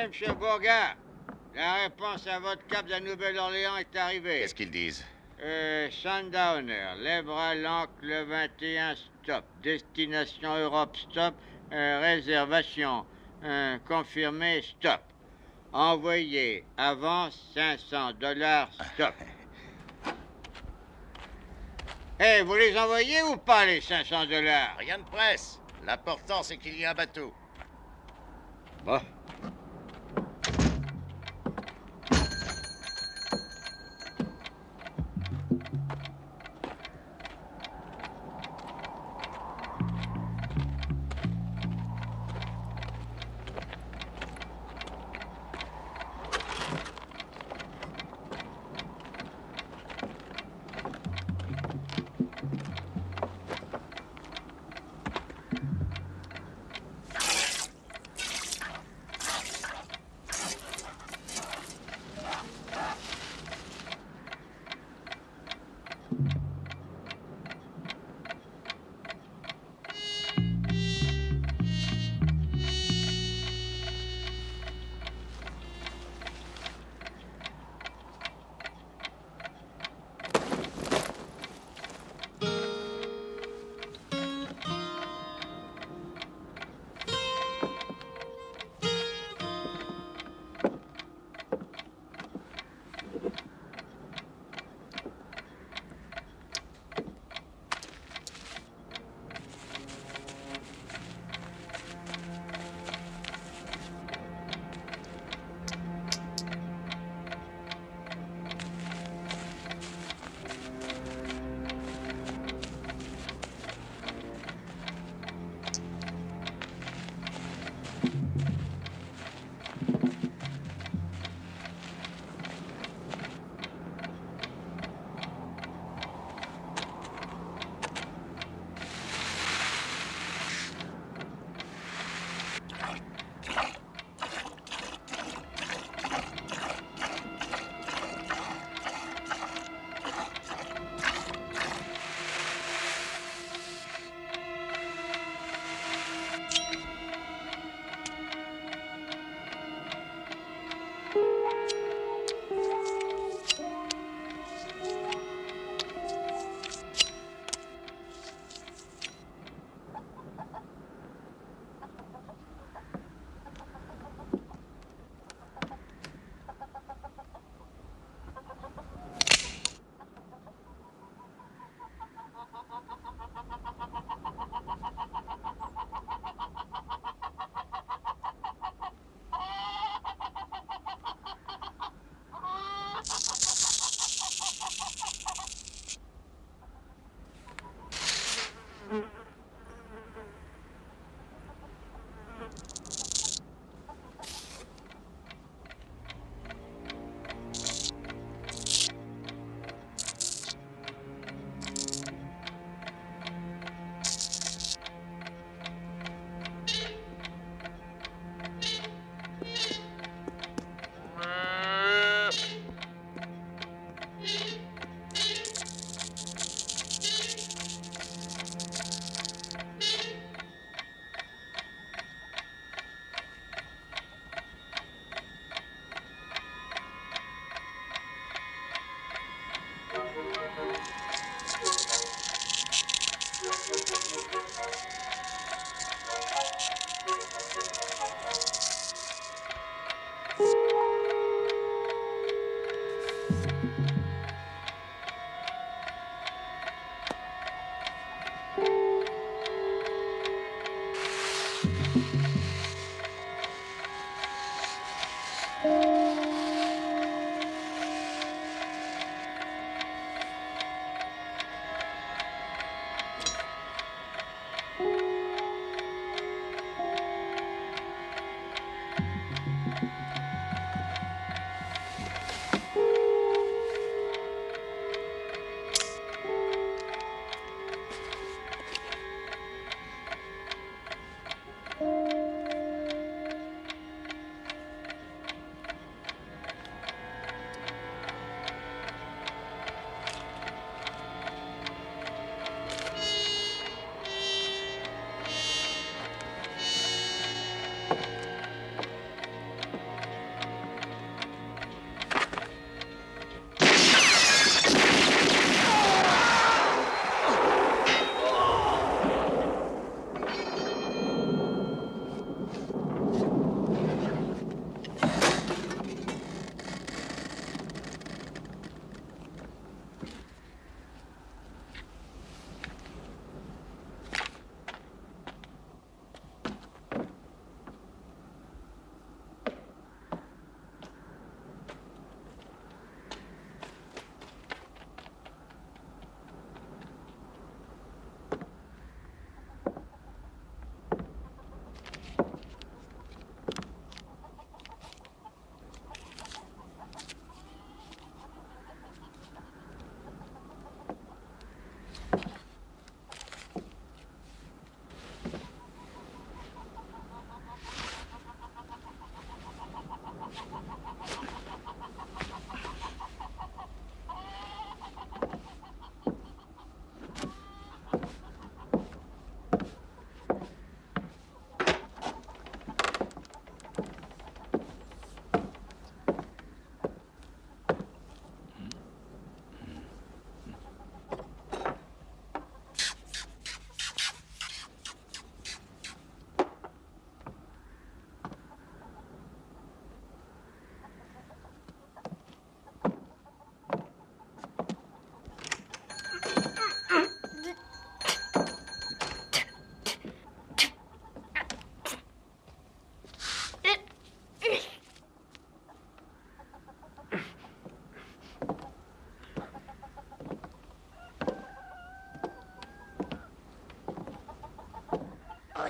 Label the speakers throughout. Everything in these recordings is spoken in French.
Speaker 1: Monsieur Bourgard, la réponse à votre cap de la Nouvelle-Orléans est arrivée.
Speaker 2: Qu'est-ce qu'ils disent?
Speaker 1: Sundowner, lèvres à l'ancre, le 21, stop. Destination Europe, stop. Réservation, confirmé, stop. Envoyé, avance $500, stop. Vous les envoyez ou pas, les $500?
Speaker 2: Rien de presse. L'important, c'est qu'il y ait un bateau.
Speaker 1: Bon.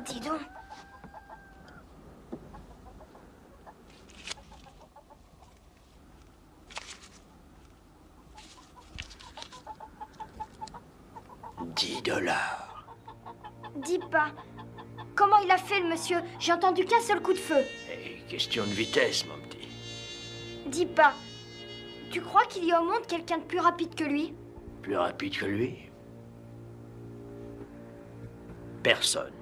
Speaker 3: dis donc.
Speaker 4: $10.
Speaker 3: Dis pas. Comment il a fait, le monsieur? J'ai entendu qu'un seul coup de feu.
Speaker 4: Et question de vitesse, mon petit.
Speaker 3: Dis pas. Tu crois qu'il y a au monde quelqu'un de plus rapide que lui?
Speaker 4: Plus rapide que lui? Personne.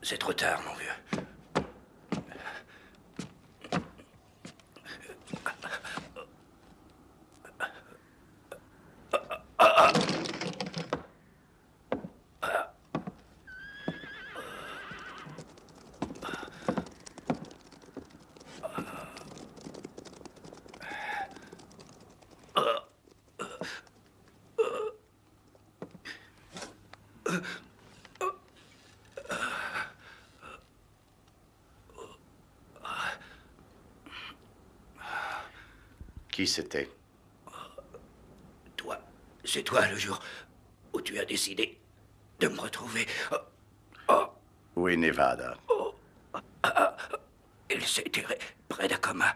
Speaker 4: C'est trop tard, mon vieux.
Speaker 2: Qui c'était?
Speaker 4: Toi. C'est toi le jour où tu as décidé de me retrouver.
Speaker 2: Où est Nevada?
Speaker 4: Il s'est tiré près d'Acoma.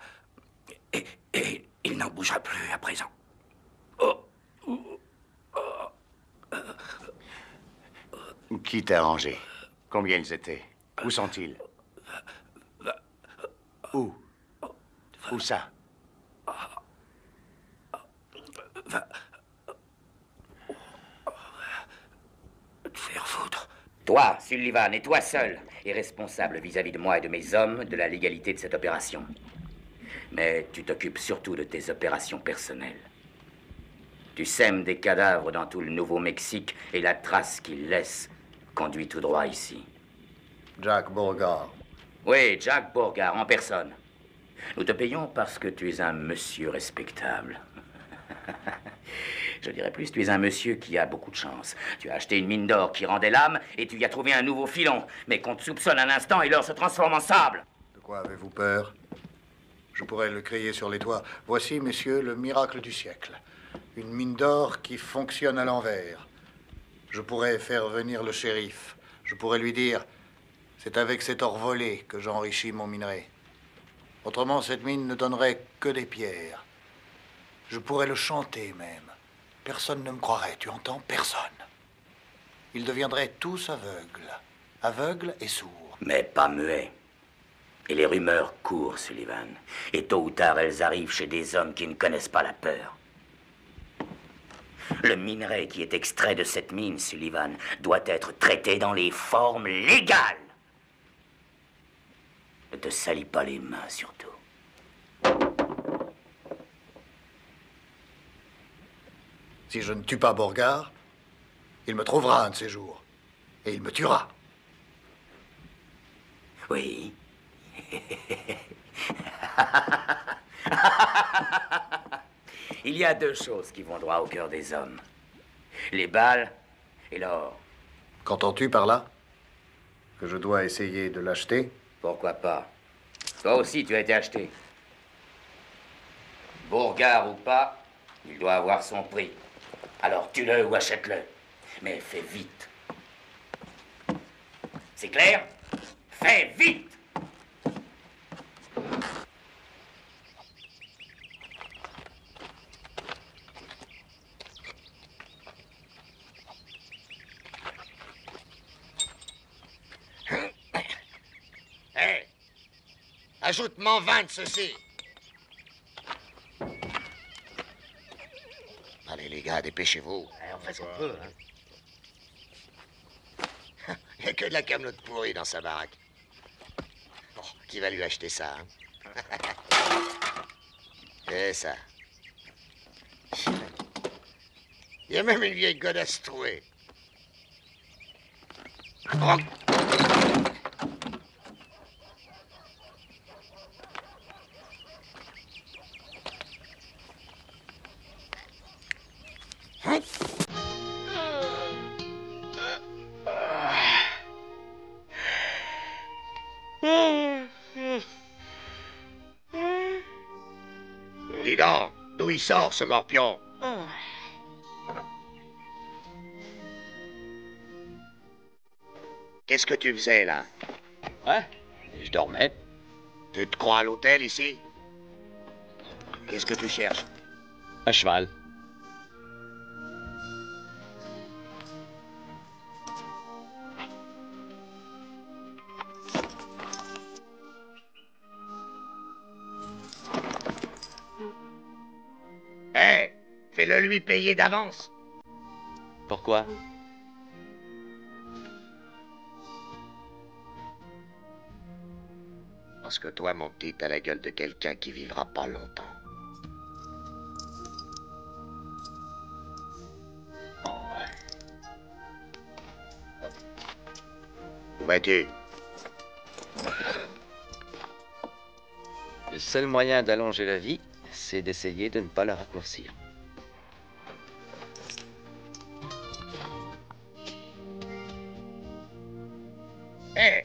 Speaker 4: Et il n'en bougera plus à présent.
Speaker 2: Qui t'a arrangé? Combien ils étaient? Où sont-ils? Où? Où ça?
Speaker 4: Te faire foutre.
Speaker 5: Toi, Sullivan, et toi seul, est responsable vis-à-vis de moi et de mes hommes de la légalité de cette opération. Mais tu t'occupes surtout de tes opérations personnelles. Tu sèmes des cadavres dans tout le Nouveau-Mexique et la trace qu'ils laissent conduit tout droit ici.
Speaker 6: Jack Beauregard.
Speaker 5: Oui, Jack Beauregard, en personne. Nous te payons parce que tu es un monsieur respectable. Je dirais plus, tu es un monsieur qui a beaucoup de chance. Tu as acheté une mine d'or qui rendait l'âme et tu y as trouvé un nouveau filon. Mais qu'on te soupçonne un instant et l'or se transforme en sable.
Speaker 6: De quoi avez-vous peur? Je pourrais le crier sur les toits. Voici, messieurs, le miracle du siècle. Une mine d'or qui fonctionne à l'envers. Je pourrais faire venir le shérif. Je pourrais lui dire, c'est avec cet or volé que j'enrichis mon minerai. Autrement, cette mine ne donnerait que des pierres. Je pourrais le chanter même. Personne ne me croirait, tu entends? Personne. Ils deviendraient tous aveugles. Aveugles et sourds.
Speaker 5: Mais pas muets. Et les rumeurs courent, Sullivan. Et tôt ou tard, elles arrivent chez des hommes qui ne connaissent pas la peur. Le minerai qui est extrait de cette mine, Sullivan, doit être traité dans les formes légales. Ne te salis pas les mains, surtout.
Speaker 6: Si je ne tue pas Beauregard, il me trouvera un de ces jours. Et il me tuera.
Speaker 5: Oui. Il y a deux choses qui vont droit au cœur des hommes. Les balles et l'or.
Speaker 6: Qu'entends-tu par là? Que je dois essayer de l'acheter?
Speaker 5: Pourquoi pas? Toi aussi, tu as été acheté. Beauregard ou pas, il doit avoir son prix. Alors tue-le ou achète-le. Mais fais vite. C'est clair? Fais vite!
Speaker 2: Hé! Ajoute-m'en 20 de ceci. Allez, les gars, dépêchez-vous.
Speaker 5: On fait ce qu'on peut, hein.
Speaker 2: Il n'y a que de la camelote pourrie dans sa baraque. Oh, qui va lui acheter ça, hein? C'est ça. Il y a même une vieille godasse trouée. Oh. Dis donc, d'où il sort ce morpion? Qu'est-ce que tu faisais là?
Speaker 1: Ouais, je dormais.
Speaker 2: Tu te crois à l'hôtel ici? Qu'est-ce que tu cherches?
Speaker 1: À cheval.
Speaker 2: Hé, fais-le lui payer d'avance.
Speaker 1: Pourquoi?
Speaker 2: Parce que toi, mon petit, t'as la gueule de quelqu'un qui vivra pas longtemps. Où vas-tu?
Speaker 7: Le seul moyen d'allonger la vie, c'est d'essayer de ne pas la raccourcir.
Speaker 2: Hé!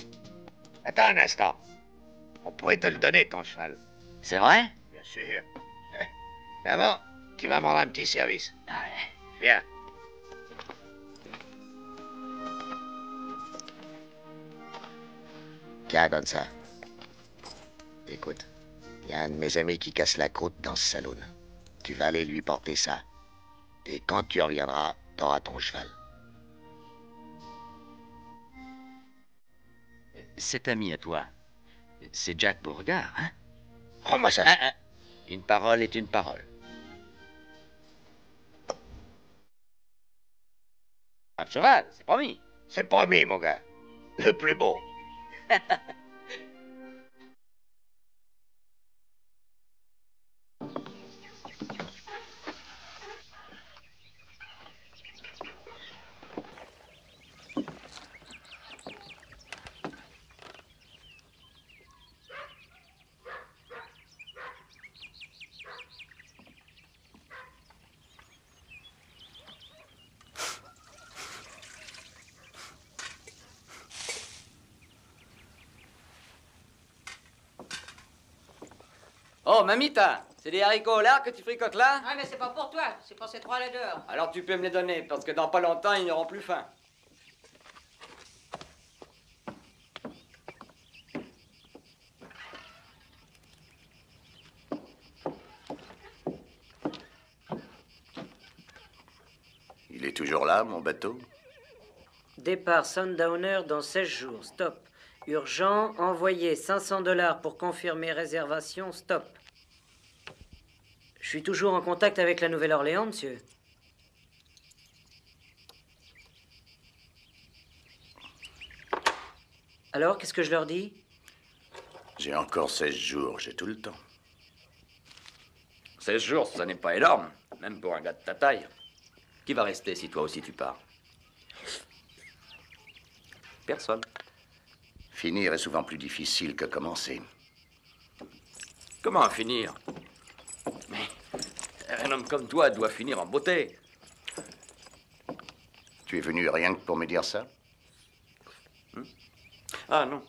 Speaker 2: Attends un instant. On pourrait te le donner, ton cheval.
Speaker 7: C'est vrai?
Speaker 2: Bien sûr. Mais avant, tu vas me rendre un petit service. Viens. Tiens, donne ça. Écoute, il y a un de mes amis qui casse la croûte dans ce saloon. Tu vas aller lui porter ça. Et quand tu reviendras, t'auras ton cheval.
Speaker 7: Cet ami à toi, c'est Jack Beauregard, hein?
Speaker 2: Rends-moi ça.
Speaker 7: Une parole est une parole. Un cheval, c'est promis.
Speaker 2: C'est promis, mon gars. Le plus beau.
Speaker 8: Oh, mamita, c'est des haricots au lard que tu fricotes là?
Speaker 9: Ah, mais c'est pas pour toi, c'est pour ces trois-là dehors.
Speaker 8: Alors tu peux me les donner, parce que dans pas longtemps, ils n'auront plus faim.
Speaker 4: Il est toujours là, mon bateau?
Speaker 9: Départ Sundowner dans 16 jours, stop. Urgent, envoyer $500 pour confirmer réservation, stop. Je suis toujours en contact avec la Nouvelle-Orléans, monsieur. Alors, qu'est-ce que je leur dis?
Speaker 4: J'ai encore 16 jours, j'ai tout le temps.
Speaker 8: 16 jours, ça n'est pas énorme, même pour un gars de ta taille. Qui va rester si toi aussi tu pars? Personne.
Speaker 4: Finir est souvent plus difficile que commencer.
Speaker 8: Comment finir? Mais un homme comme toi doit finir en beauté.
Speaker 4: Tu es venu rien que pour me dire ça?
Speaker 8: Ah non.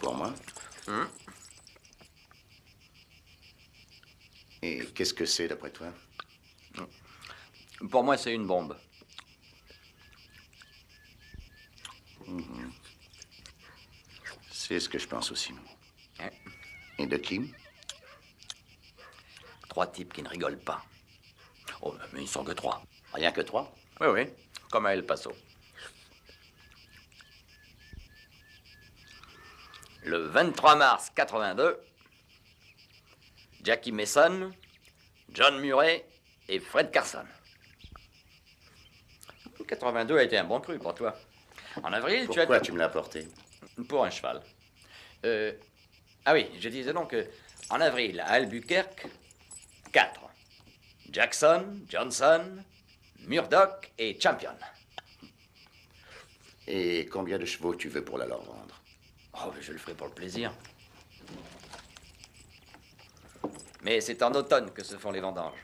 Speaker 4: Pour moi? Et qu'est-ce que c'est, d'après toi?
Speaker 8: Pour moi, c'est une bombe.
Speaker 4: C'est ce que je pense aussi.
Speaker 8: Hein?
Speaker 4: Et de qui?
Speaker 8: 3 types qui ne rigolent pas. Oh, mais ils sont que 3.
Speaker 4: Rien que 3?
Speaker 8: Oui, oui, comme à El Paso. Le 23 mars 82, Jackie Mason, John Murray et Fred Carson. 82 a été un bon cru pour toi. En avril,
Speaker 4: Pourquoi tu me l'as apporté?
Speaker 8: Pour un cheval. Ah oui, je disais donc en avril, à Albuquerque, 4. Jackson, Johnson, Murdoch et Champion.
Speaker 4: Et combien de chevaux tu veux pour la leur vendre?
Speaker 8: Oh, je le ferai pour le plaisir. Mais c'est en automne que se font les vendanges.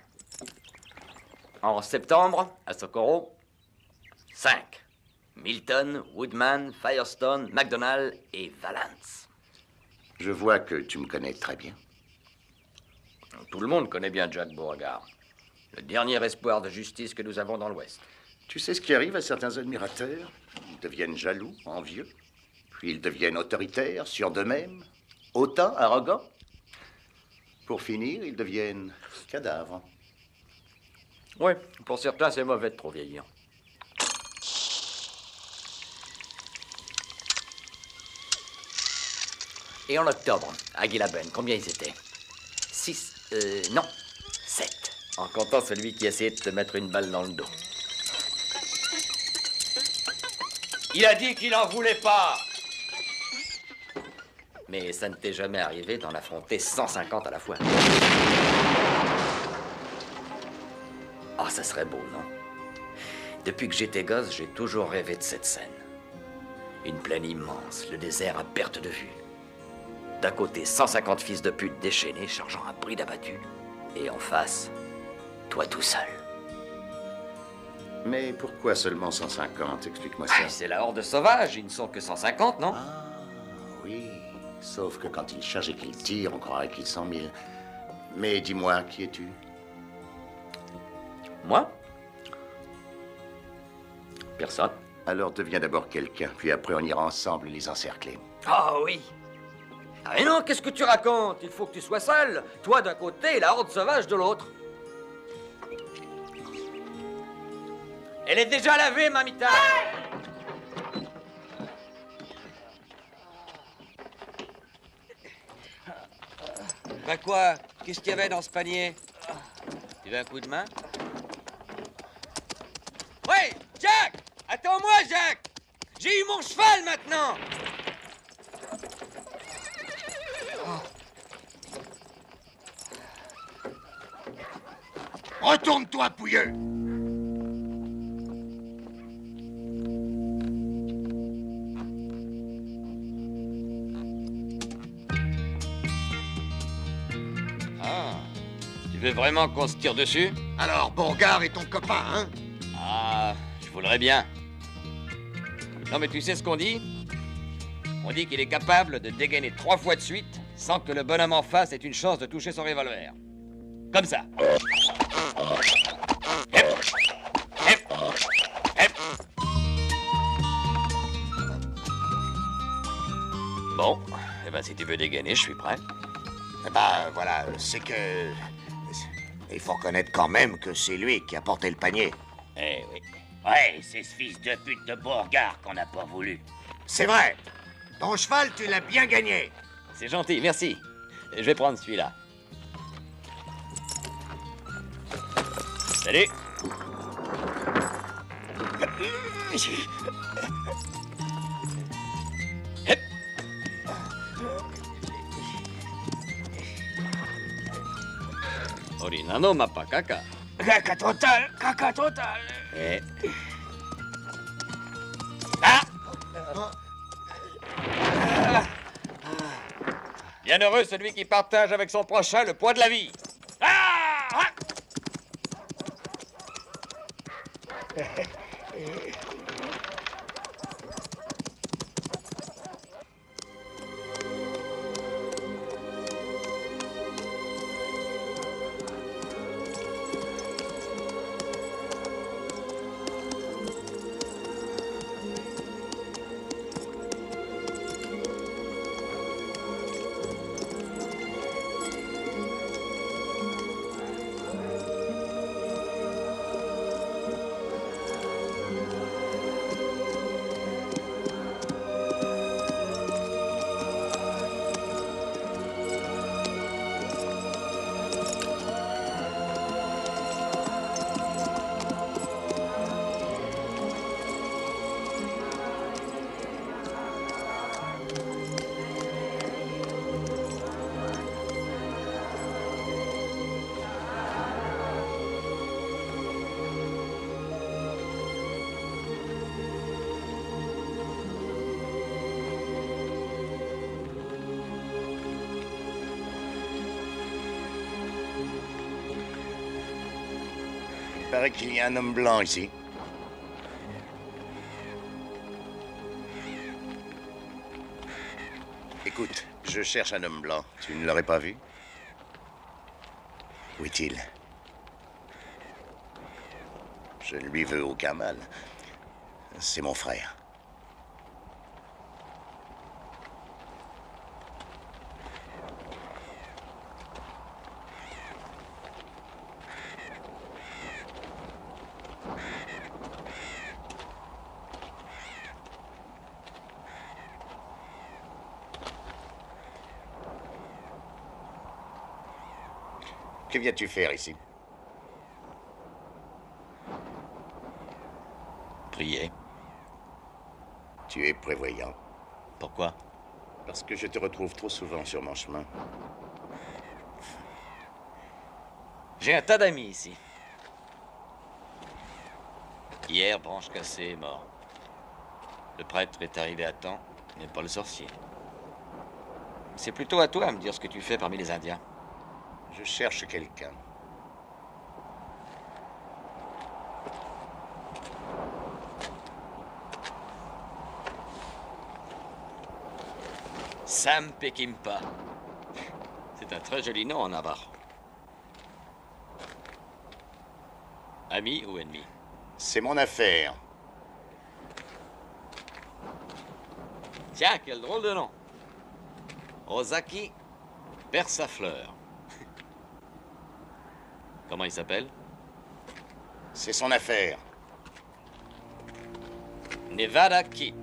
Speaker 8: En septembre, à Socorro, 5. Milton, Woodman, Firestone, McDonald et Valance.
Speaker 4: Je vois que tu me connais très bien.
Speaker 8: Tout le monde connaît bien Jack Beauregard. Le dernier espoir de justice que nous avons dans l'Ouest.
Speaker 4: Tu sais ce qui arrive à certains admirateurs? Ils deviennent jaloux, envieux. Puis ils deviennent autoritaires, sûrs d'eux-mêmes, hautains, arrogants. Pour finir, ils deviennent cadavres.
Speaker 8: Oui, pour certains, c'est mauvais de trop vieillir. Et en octobre, à Guilaben, combien ils étaient? 6. Non. En comptant celui qui essayait de te mettre une balle dans le dos. Il a dit qu'il en voulait pas. Mais ça ne t'est jamais arrivé d'en affronter 150 à la fois. Ah, ça serait beau, non? Depuis que j'étais gosse, j'ai toujours rêvé de cette scène. Une plaine immense, le désert à perte de vue. D'un côté, 150 fils de pute déchaînés chargeant un bride abattu. Et en face, toi tout seul.
Speaker 4: Mais pourquoi seulement 150? Explique-moi ça.
Speaker 8: Ah, c'est la horde sauvage, ils ne sont que 150, non?
Speaker 4: Ah, oui. Sauf que quand ils chargent et qu'ils tirent, on croirait qu'ils sont 1000. Mais dis-moi, qui es-tu?
Speaker 8: Moi? Personne.
Speaker 4: Alors deviens d'abord quelqu'un, puis après on ira ensemble les encercler.
Speaker 8: Ah oui. Ah mais non, qu'est-ce que tu racontes? Il faut que tu sois seul. Toi d'un côté et la horde sauvage de l'autre. Elle est déjà lavée, mamita. Bah quoi? Qu'est-ce qu'il y avait dans ce panier? Tu veux un coup de main? Ouais, Jack! Attends-moi, Jack! J'ai eu mon cheval maintenant!
Speaker 2: Retourne-toi, pouilleux!
Speaker 8: Ah, tu veux vraiment qu'on se tire dessus?
Speaker 2: Alors, Bourgard est ton copain, hein?
Speaker 8: Ah, je voudrais bien. Non, mais tu sais ce qu'on dit? On dit qu'il est capable de dégainer 3 fois de suite sans que le bonhomme en face ait une chance de toucher son revolver. Comme ça. Hep. Hep. Hep. Bon, eh ben si tu veux dégainer, je suis prêt.
Speaker 2: Eh ben, voilà, c'est que... Il faut reconnaître quand même que c'est lui qui a porté le panier.
Speaker 5: Eh oui. Ouais, c'est ce fils de pute de Bourgard qu'on n'a pas voulu.
Speaker 2: C'est vrai. Ton cheval, tu l'as bien gagné.
Speaker 8: C'est gentil, merci. Je vais prendre celui-là. Salut. Hep. Orinano mappa caca.
Speaker 5: Caca total, caca total.
Speaker 8: Eh.
Speaker 5: Ah!
Speaker 8: Bienheureux celui qui partage avec son prochain le poids de la vie.
Speaker 5: Ah! Ah!
Speaker 2: Il paraît qu'il y a un homme blanc ici. Écoute, je cherche un homme blanc. Tu ne l'aurais pas vu? Où est-il? Je ne lui veux aucun mal. C'est mon frère. Que viens-tu faire ici?
Speaker 4: Tu es prévoyant.
Speaker 8: Pourquoi?
Speaker 4: Parce que je te retrouve trop souvent sur mon chemin.
Speaker 8: J'ai un tas d'amis ici. Hier, Branche Cassée est mort. Le prêtre est arrivé à temps, mais pas le sorcier. C'est plutôt à toi à me dire ce que tu fais parmi les Indiens.
Speaker 4: Je cherche quelqu'un.
Speaker 8: Sam Peckinpah. C'est un très joli nom en navarre. Ami ou ennemi?
Speaker 4: C'est mon affaire.
Speaker 8: Tiens, quel drôle de nom. Ozaki perd sa fleur. Comment il s'appelle?
Speaker 4: C'est son affaire.
Speaker 8: Nevada Kid.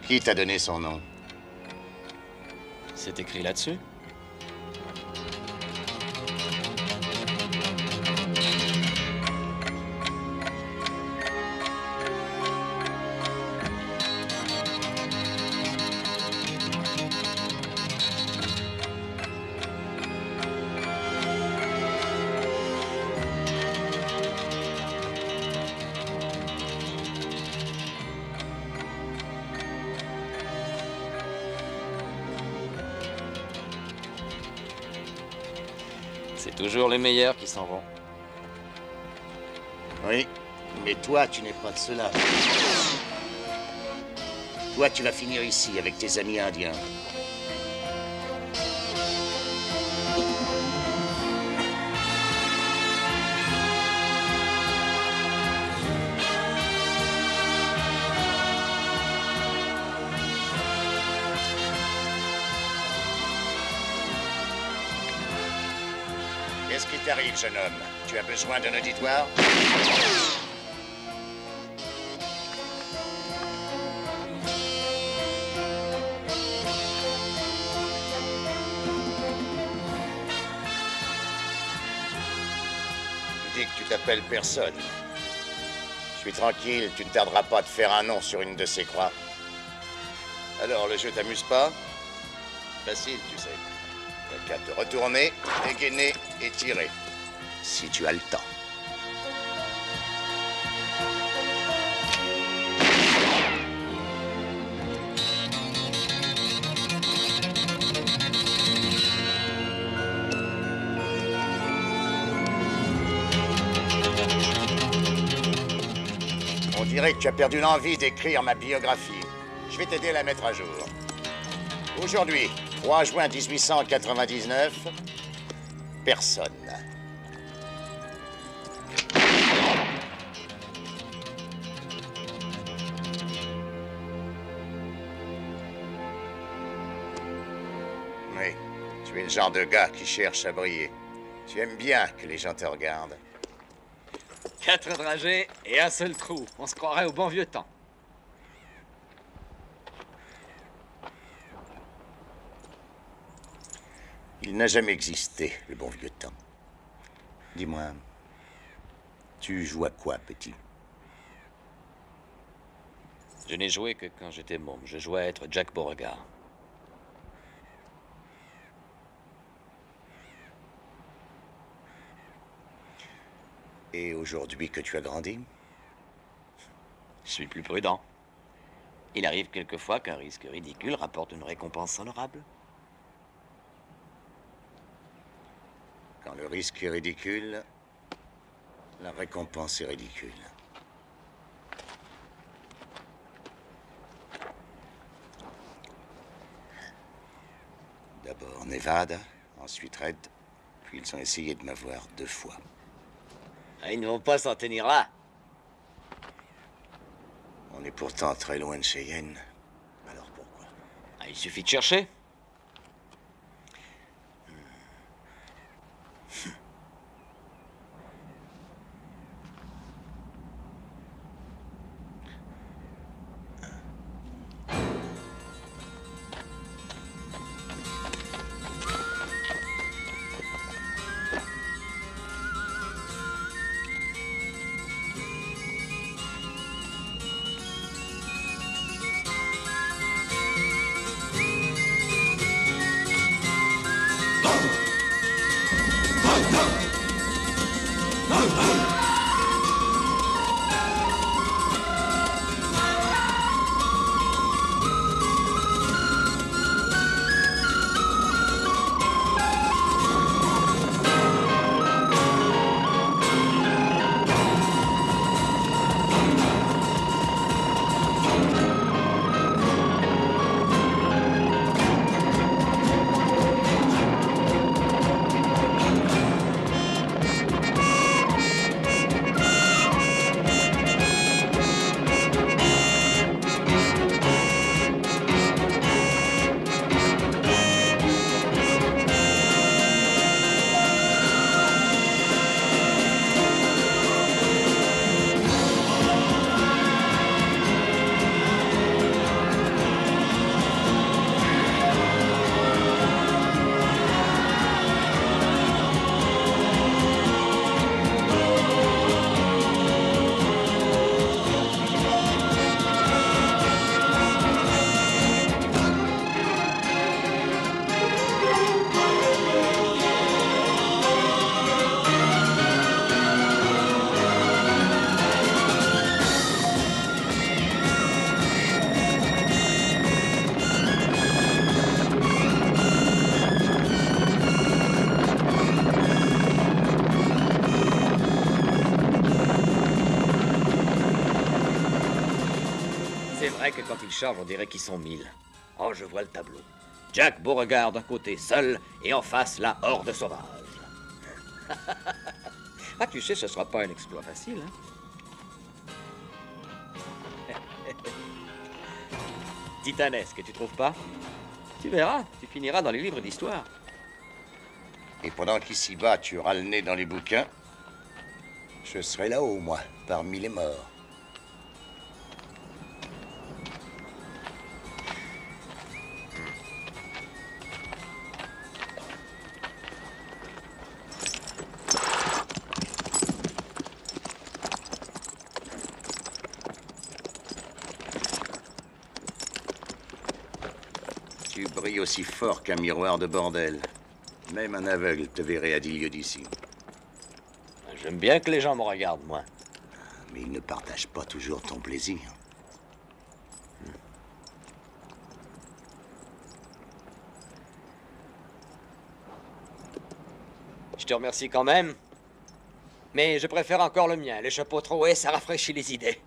Speaker 4: Qui t'a donné son nom?
Speaker 8: C'est écrit là-dessus? C'est toujours les meilleurs qui s'en vont.
Speaker 4: Oui, mais toi, tu n'es pas de cela. Toi, tu vas finir ici avec tes amis indiens. Qu'est-ce qui t'arrive, jeune homme? Tu as besoin d'un auditoire? Tu dis que tu t'appelles personne. Je suis tranquille, tu ne tarderas pas de faire un nom sur une de ces croix. Alors, le jeu t'amuse pas? Facile, tu sais. T'as qu'à te retourner, dégainer et tirer. Si tu as le temps. On dirait que tu as perdu l'envie d'écrire ma biographie. Je vais t'aider à la mettre à jour. Aujourd'hui, 3 juin 1899, personne. Oui, tu es le genre de gars qui cherche à briller. Tu aimes bien que les gens te regardent.
Speaker 8: 4 dragées et un seul trou. On se croirait au bon vieux temps.
Speaker 4: Il n'a jamais existé, le bon vieux temps. Dis-moi, tu joues à quoi, petit?
Speaker 8: Je n'ai joué que quand j'étais môme. Je jouais à être Jack Beauregard.
Speaker 4: Et aujourd'hui que tu as grandi?
Speaker 8: Je suis plus prudent. Il arrive quelquefois qu'un risque ridicule rapporte une récompense honorable.
Speaker 4: Quand le risque est ridicule, la récompense est ridicule. D'abord Nevada, ensuite Red, puis ils ont essayé de m'avoir 2 fois.
Speaker 8: Ah, ils ne vont pas s'en tenir là.
Speaker 4: On est pourtant très loin de Cheyenne. Alors pourquoi?
Speaker 8: Ah, il suffit de chercher. C'est vrai que quand ils chargent, on dirait qu'ils sont 1000. Oh, je vois le tableau. Jack Beauregard d'un côté seul, et en face, la horde sauvage. Ah, tu sais, ce sera pas un exploit facile, hein? Titanesque, tu trouves pas? Tu verras, tu finiras dans les livres d'histoire.
Speaker 2: Et pendant qu'ici-bas, tu auras le nez dans les bouquins, je serai là-haut, moi, parmi les morts. Tu brilles aussi fort qu'un miroir de bordel. Même un aveugle te verrait à 10 lieues d'ici.
Speaker 8: J'aime bien que les gens me regardent, moi.
Speaker 2: Mais ils ne partagent pas toujours ton plaisir.
Speaker 8: Je te remercie quand même. Mais je préfère encore le mien. Les chapeaux troués, ça rafraîchit les idées.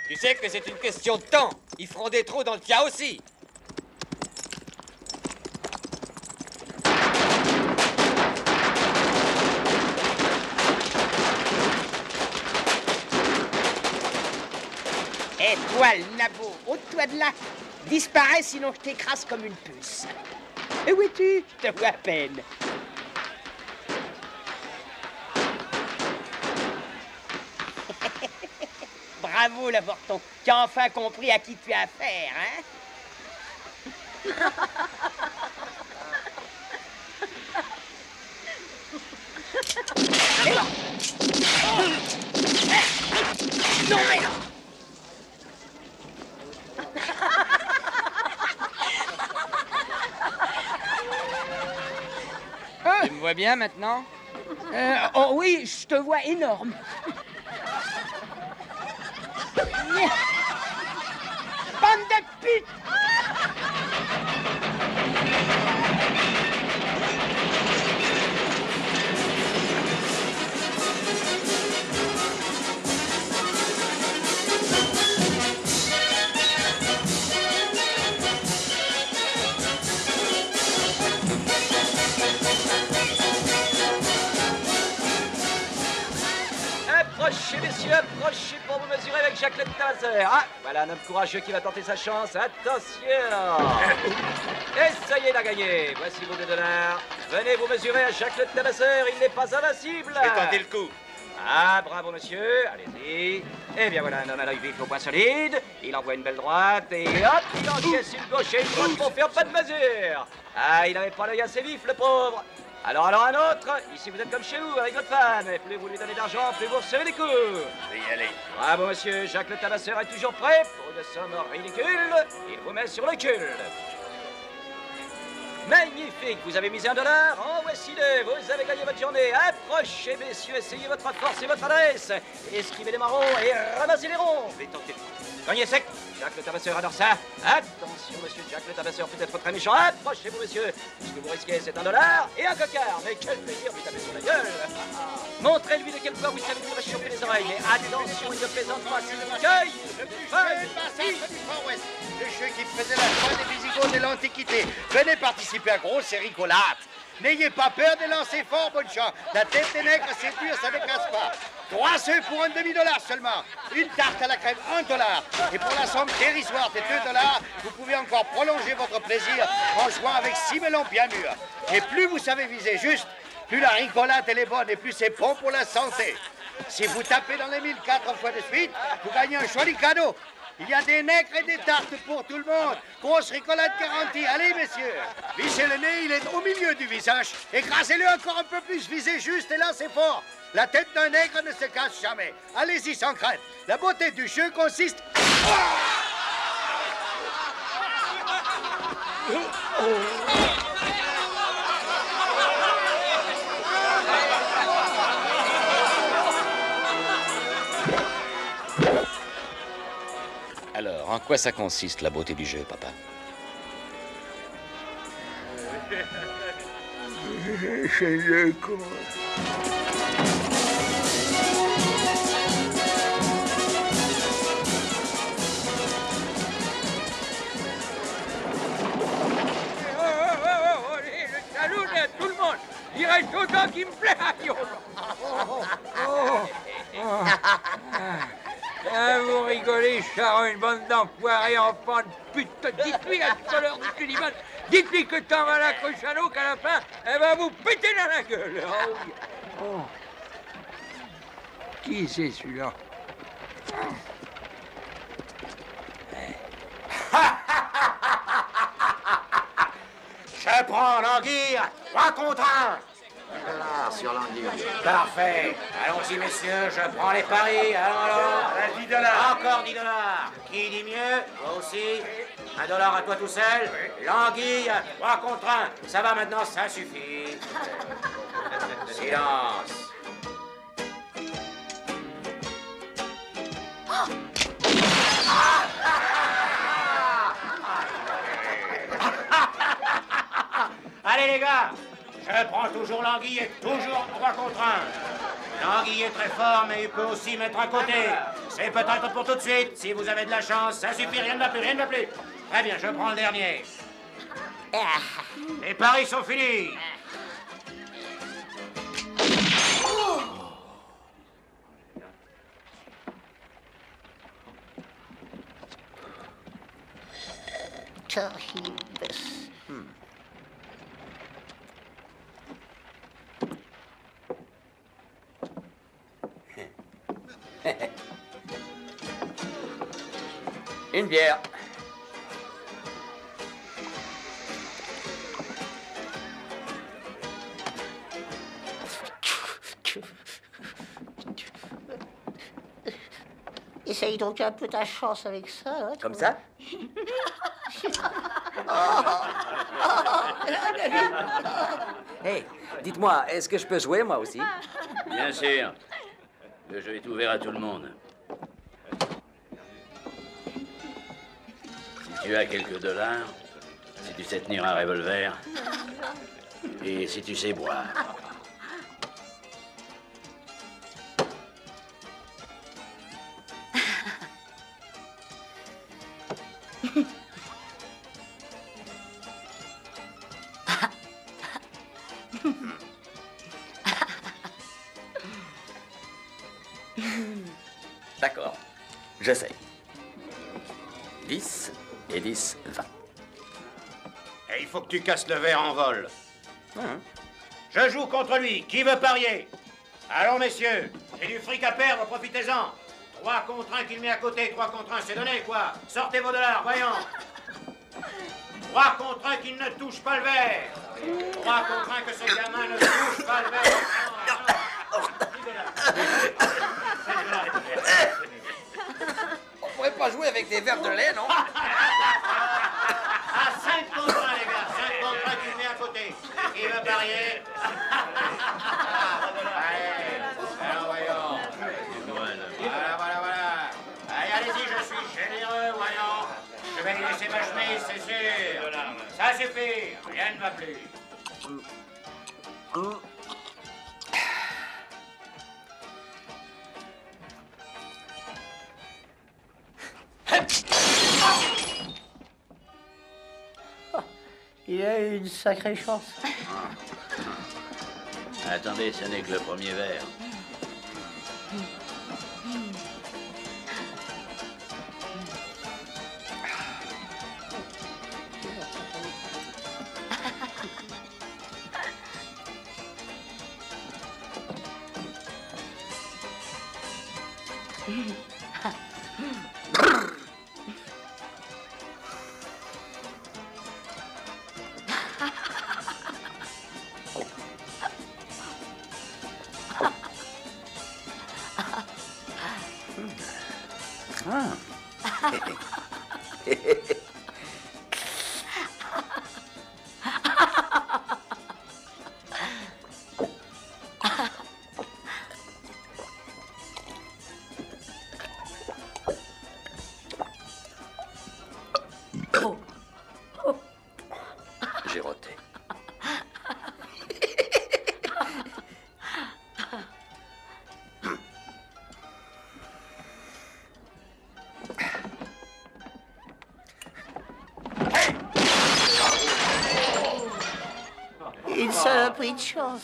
Speaker 8: Tu sais que c'est une question de temps. Ils feront des trous dans le tien aussi.
Speaker 10: Hé, toi, le nabo, ôte-toi de là. Disparais, sinon je t'écrase comme une puce. Et où es-tu? Je te vois à peine. Bravo, l'avorton. Tu as enfin compris à qui tu as affaire, hein? Non, mais non!
Speaker 8: Tu me vois bien maintenant?
Speaker 10: Oh oui, je te vois énorme. Bande de pute!
Speaker 8: Approchez, messieurs, approchez pour vous mesurer avec Jacques le Tabasseur. Ah, voilà un homme courageux qui va tenter sa chance. Attention! Et ça y est, il a gagné. Voici vos $2. Venez vous mesurer à Jacques le Tabasseur, il n'est pas invincible.
Speaker 1: Je vais tenter le coup.
Speaker 8: Ah, bravo, monsieur. Allez-y. Eh bien, voilà un homme à l'œil vif au point solide. Il envoie une belle droite et hop, il encaisse une gauche et une droite pour faire pas de mesure. Ah, il n'avait pas l'œil assez vif, le pauvre. Alors, un autre. Ici, vous êtes comme chez vous, avec votre femme. Et plus vous lui donnez d'argent, plus vous recevez des coups.
Speaker 1: Je vais y aller.
Speaker 8: Bravo, monsieur. Jacques le Tabasseur est toujours prêt pour une somme ridicule. Il vous met sur le cul. Magnifique, vous avez misé $1. En voici 2, vous avez gagné votre journée. Approchez, messieurs, essayez votre force et votre adresse. Esquivez les marrons et ramassez les ronds. Je vais tenter. Cognez sec. Jacques le Tabasseur adore ça. Attention, monsieur Jacques le Tabasseur peut être très méchant. Approchez-vous, monsieur. Ce que vous risquez, c'est $1 et un cocard. Mais quel plaisir lui taper sur la gueule. Montrez-lui de quel poids vous savez vous réchauffer les oreilles. Et attention, il ne plaisante pas s'il vous cueille.
Speaker 1: Le jeu qui faisait la foi des Visigoths de l'Antiquité. Venez participer à grosse série collate. N'ayez pas peur de lancer fort, bonne chance. La tête des nègres, c'est dur, ça ne casse pas. 3 œufs pour un demi-dollar seulement. Une tarte à la crème, $1. Et pour la somme dérisoire de $2, vous pouvez encore prolonger votre plaisir en jouant avec 6 melons bien mûrs. Et plus vous savez viser juste, plus la rigolade elle est bonne et plus c'est bon pour la santé. Si vous tapez dans les 1000 4 fois de suite, vous gagnez un joli cadeau. Il y a des nègres et des tartes pour tout le monde. Grosse rigolade garantie. Allez, messieurs. Vissez le nez, il est au milieu du visage. Écrasez-le encore un peu plus, visez juste et lancez fort. La tête d'un nègre ne se casse jamais. Allez-y sans crainte. La beauté du jeu consiste...
Speaker 8: Alors, en quoi ça consiste, la beauté du jeu, papa?
Speaker 2: Je le crois.
Speaker 11: Ah, vous rigolez, Charon, une bande d'enfoirés, enfants de pute. Dites-lui la colère du Suliman. Dites-lui que t'en vas la cruche à l'eau, qu'à la fin, elle va vous péter dans la gueule. Oh, oui. Oh. Qui c'est celui-là?
Speaker 1: Je prends l'anguille, 3 contre 1.
Speaker 2: $1 sur l'anguille.
Speaker 5: Parfait. Allons-y, messieurs, je prends les paris. Alors,
Speaker 1: $10.
Speaker 5: encore $10. Qui dit mieux? Toi aussi. $1 à toi tout seul. L'anguille, 3 contre 1. Ça va maintenant, ça suffit. Silence. Allez les gars, je prends toujours l'anguille et toujours 3 contre 1. L'anguille est très fort, mais il peut aussi mettre à côté. C'est peut-être pour tout de suite, si vous avez de la chance. Ça suffit, rien ne va plus, rien ne va plus. Très bien, je prends le dernier. Les paris sont finis.
Speaker 8: Une bière.
Speaker 12: Essaye donc un peu ta chance avec ça. Hein,
Speaker 8: Comme ça? Hey, dites-moi, est-ce que je peux jouer moi aussi?
Speaker 13: Bien sûr. Le jeu est ouvert à tout le monde. Si tu as quelques dollars, si tu sais tenir un revolver, et si tu sais boire.
Speaker 8: D'accord, j'essaye. 10 et 10, 20.
Speaker 5: Et il faut que tu casses le verre en vol. Je joue contre lui. Qui veut parier? Allons, messieurs. J'ai du fric à perdre, profitez-en. 3 contre 1 qu'il met à côté. 3 contre 1, c'est donné, quoi. Sortez vos dollars, voyons. 3 contre 1 qu'il ne touche pas le verre. 3 contre 1 que ce gamin ne touche pas le verre.
Speaker 8: On pourrait pas jouer avec des verres de lait, non?
Speaker 5: À 5 contre 1, les gars. 5 contre 1 qu'il met à côté. Qui veut parier? Allez, alors voyons. Voilà. Allez, allez-y, je suis généreux, voyons. Je vais lui laisser ma chemise, c'est sûr. Ça suffit, rien ne va plus.
Speaker 12: Il a eu une sacrée chance.
Speaker 13: Attendez, ce n'est que le premier verre.
Speaker 8: J'ai roté.
Speaker 12: Une saloperie de chance.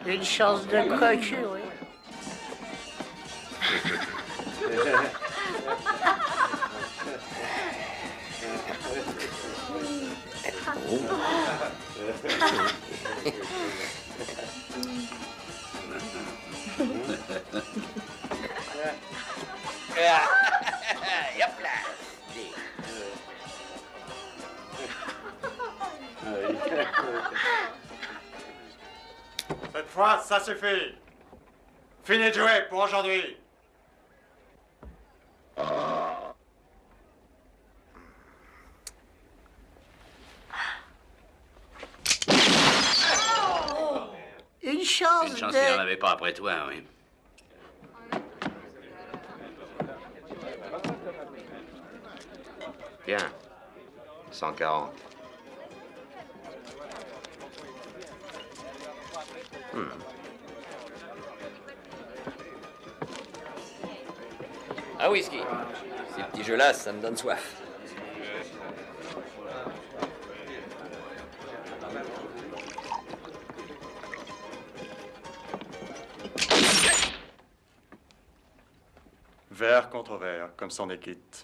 Speaker 12: Une chance de cocu, oui.
Speaker 5: Hop là.
Speaker 14: Cette fois, ça suffit. Fini de jouer pour aujourd'hui.
Speaker 12: Une chance
Speaker 13: Une chance
Speaker 12: de...
Speaker 13: qu'il n'en avait pas après toi, oui.
Speaker 15: Bien. 140.
Speaker 8: Un whisky. Ces petits jeux-là, ça me donne soif.
Speaker 14: Verre contre verre, comme son équipe.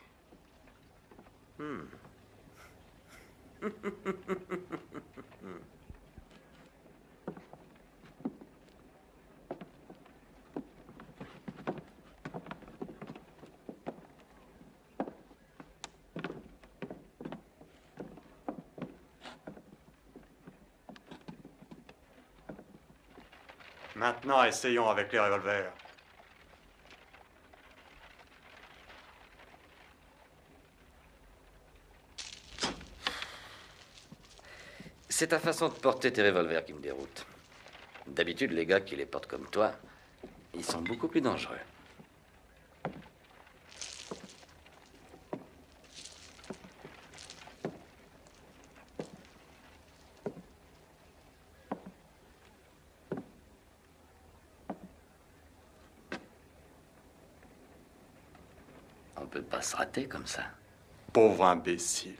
Speaker 14: Maintenant, essayons avec les revolvers.
Speaker 8: C'est ta façon de porter tes revolvers qui me déroute. D'habitude, les gars qui les portent comme toi, ils sont beaucoup plus dangereux. On peut pas se rater comme ça.
Speaker 14: Pauvre imbécile.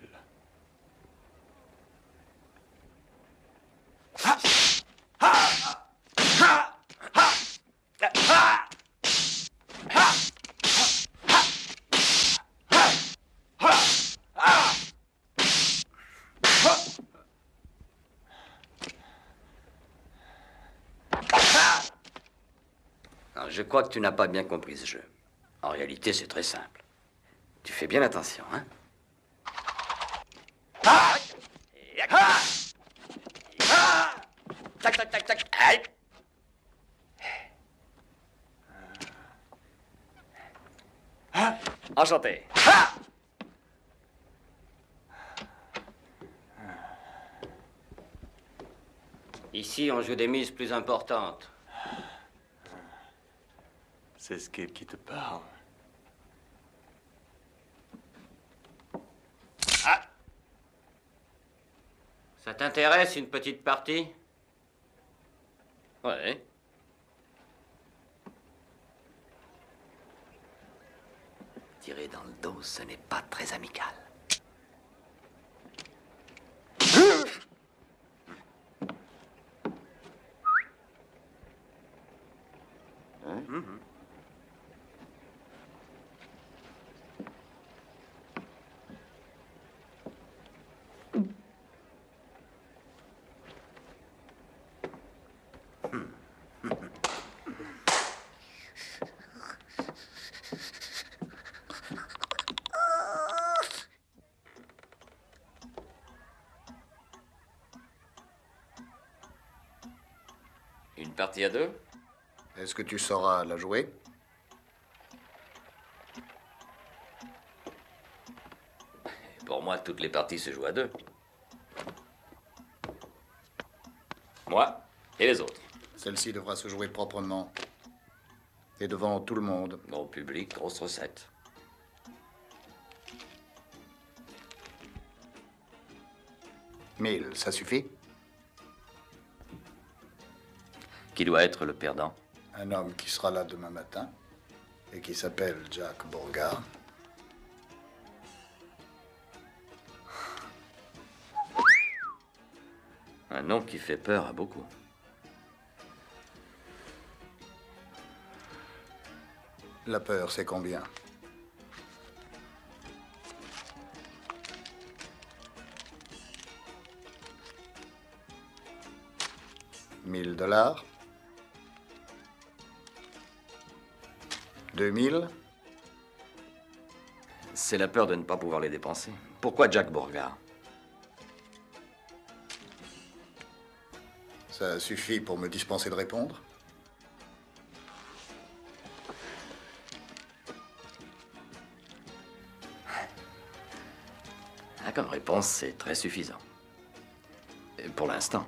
Speaker 8: Alors, je crois que tu n'as pas bien compris ce jeu. En réalité, c'est très simple. Tu fais bien attention, hein? Tac, tac, tac, tac. Aïe. Enchanté.
Speaker 13: Ici, on joue des mises plus importantes.
Speaker 14: C'est Skip qui te parle.
Speaker 13: Ça t'intéresse, une petite partie?
Speaker 8: Ouais. Tirer dans le dos, ce n'est pas très amical. Une partie à deux?
Speaker 6: Est-ce que tu sauras la jouer?
Speaker 8: Pour moi, toutes les parties se jouent à deux. Moi et les autres.
Speaker 6: Celle-ci devra se jouer proprement. Et devant tout le monde.
Speaker 8: Gros public, grosse recette.
Speaker 6: Mille, ça suffit?
Speaker 8: Qui doit être le perdant?
Speaker 6: Un homme qui sera là demain matin et qui s'appelle Jack Beauregard.
Speaker 8: Un nom qui fait peur à beaucoup.
Speaker 6: La peur, c'est combien? $1000? 2000?
Speaker 8: C'est la peur de ne pas pouvoir les dépenser. Pourquoi Jack Beauregard?
Speaker 6: Ça suffit pour me dispenser de répondre?
Speaker 8: Ah, comme réponse, c'est très suffisant. Et pour l'instant.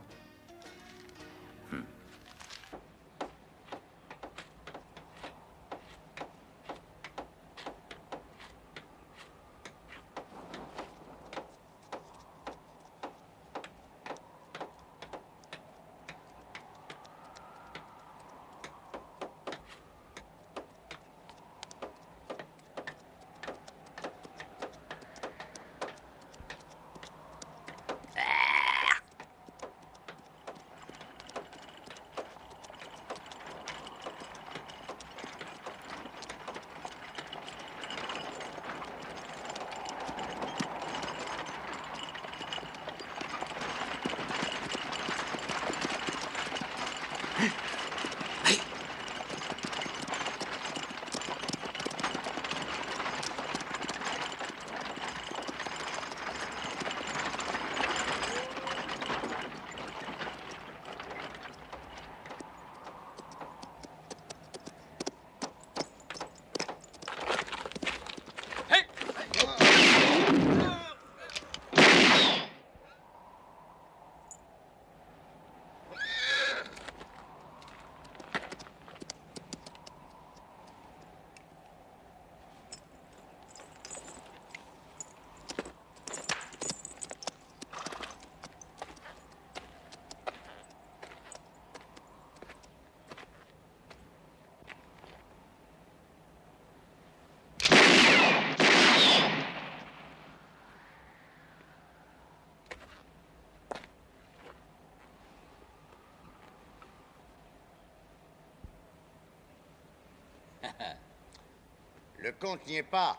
Speaker 1: Le compte n'y est pas.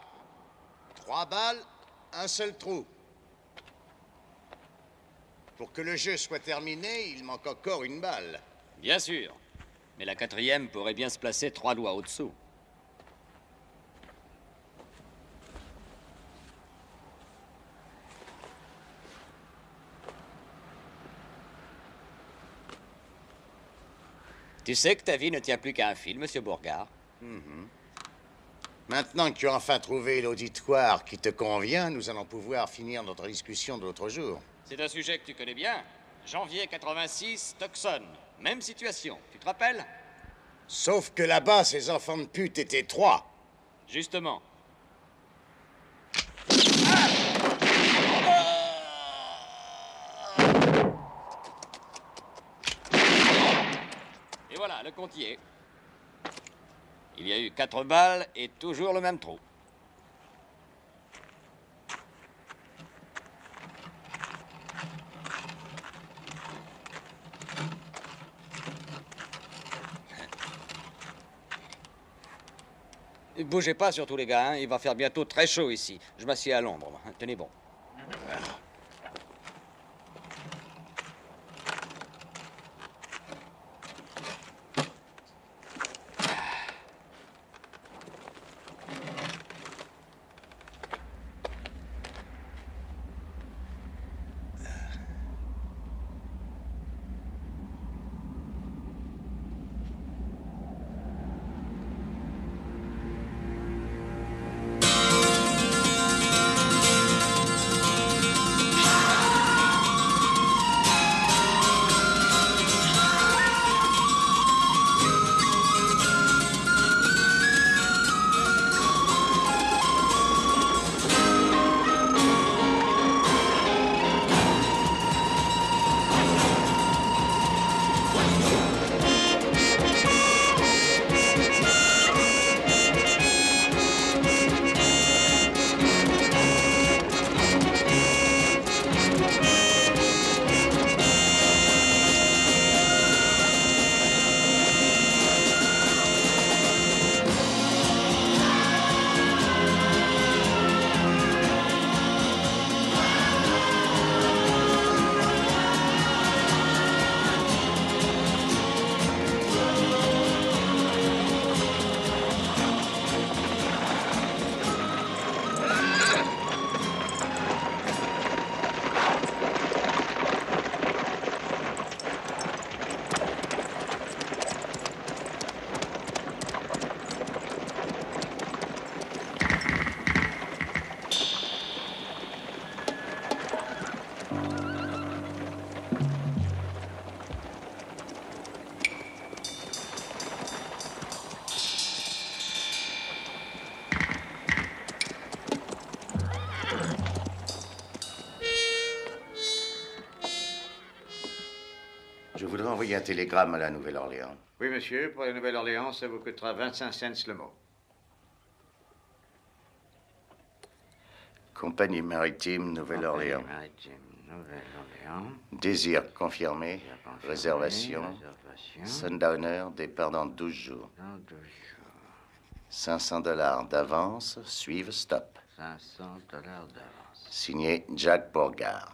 Speaker 1: 3 balles, un seul trou. Pour que le jeu soit terminé, il manque encore une balle.
Speaker 16: Bien sûr. Mais la 4e pourrait bien se placer 3 doigts au-dessous. Tu sais que ta vie ne tient plus qu'à un fil, Monsieur Beauregard.
Speaker 1: Maintenant que tu as enfin trouvé l'auditoire qui te convient, nous allons pouvoir finir notre discussion de l'autre jour.
Speaker 16: C'est un sujet que tu connais bien. Janvier 86, Tucson. Même situation. Tu te rappelles?
Speaker 1: Sauf que là-bas, ces enfants de pute étaient 3.
Speaker 16: Justement. Et voilà, le compte y est. Il y a eu 4 balles et toujours le même trou. Bougez pas surtout les gars, hein. Il va faire bientôt très chaud ici. Je m'assieds à l'ombre, moi. Tenez bon.
Speaker 4: envoyer un télégramme à la Nouvelle-Orléans.
Speaker 14: Oui, monsieur, pour la Nouvelle-Orléans, ça vous coûtera 25 cents le mot.
Speaker 4: Compagnie maritime Nouvelle-Orléans. Désir confirmé. Réservation. Sundowner, départ dans 12 jours. 500 $ d'avance, suivent stop.
Speaker 13: 500 $ d'avance.
Speaker 4: Signé Jack Bourgard.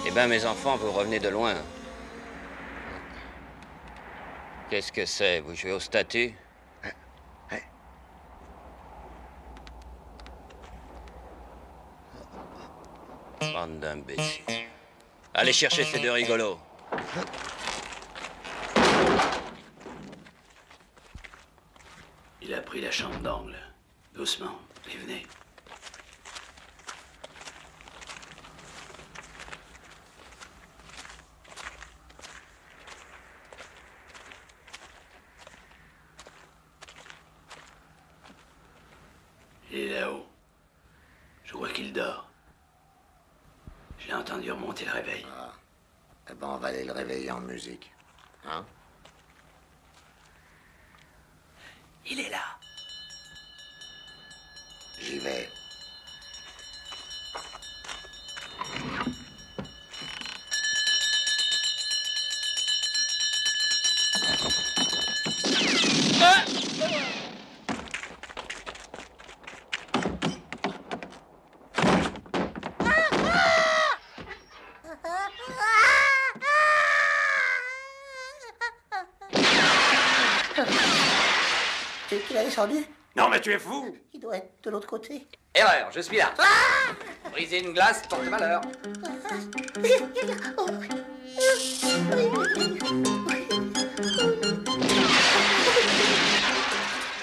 Speaker 17: Eh ben, mes enfants, vous revenez de loin. Qu'est-ce que c'est? Vous jouez aux statues? Bande d'imbéciles. Allez chercher ces deux rigolos.
Speaker 13: Il a pris la chambre d'angle. Doucement. Et venez. Il est là-haut. Je crois qu'il dort. J'ai entendu remonter le réveil.
Speaker 2: Ah. Eh ben, on va aller le réveiller en musique. Hein?
Speaker 13: Il est là.
Speaker 2: J'y vais.
Speaker 12: Tu sais qu'il a descendu?
Speaker 13: Non, mais tu es fou!
Speaker 12: Il doit être de l'autre côté.
Speaker 8: Erreur, je suis là. Briser une glace porte malheur.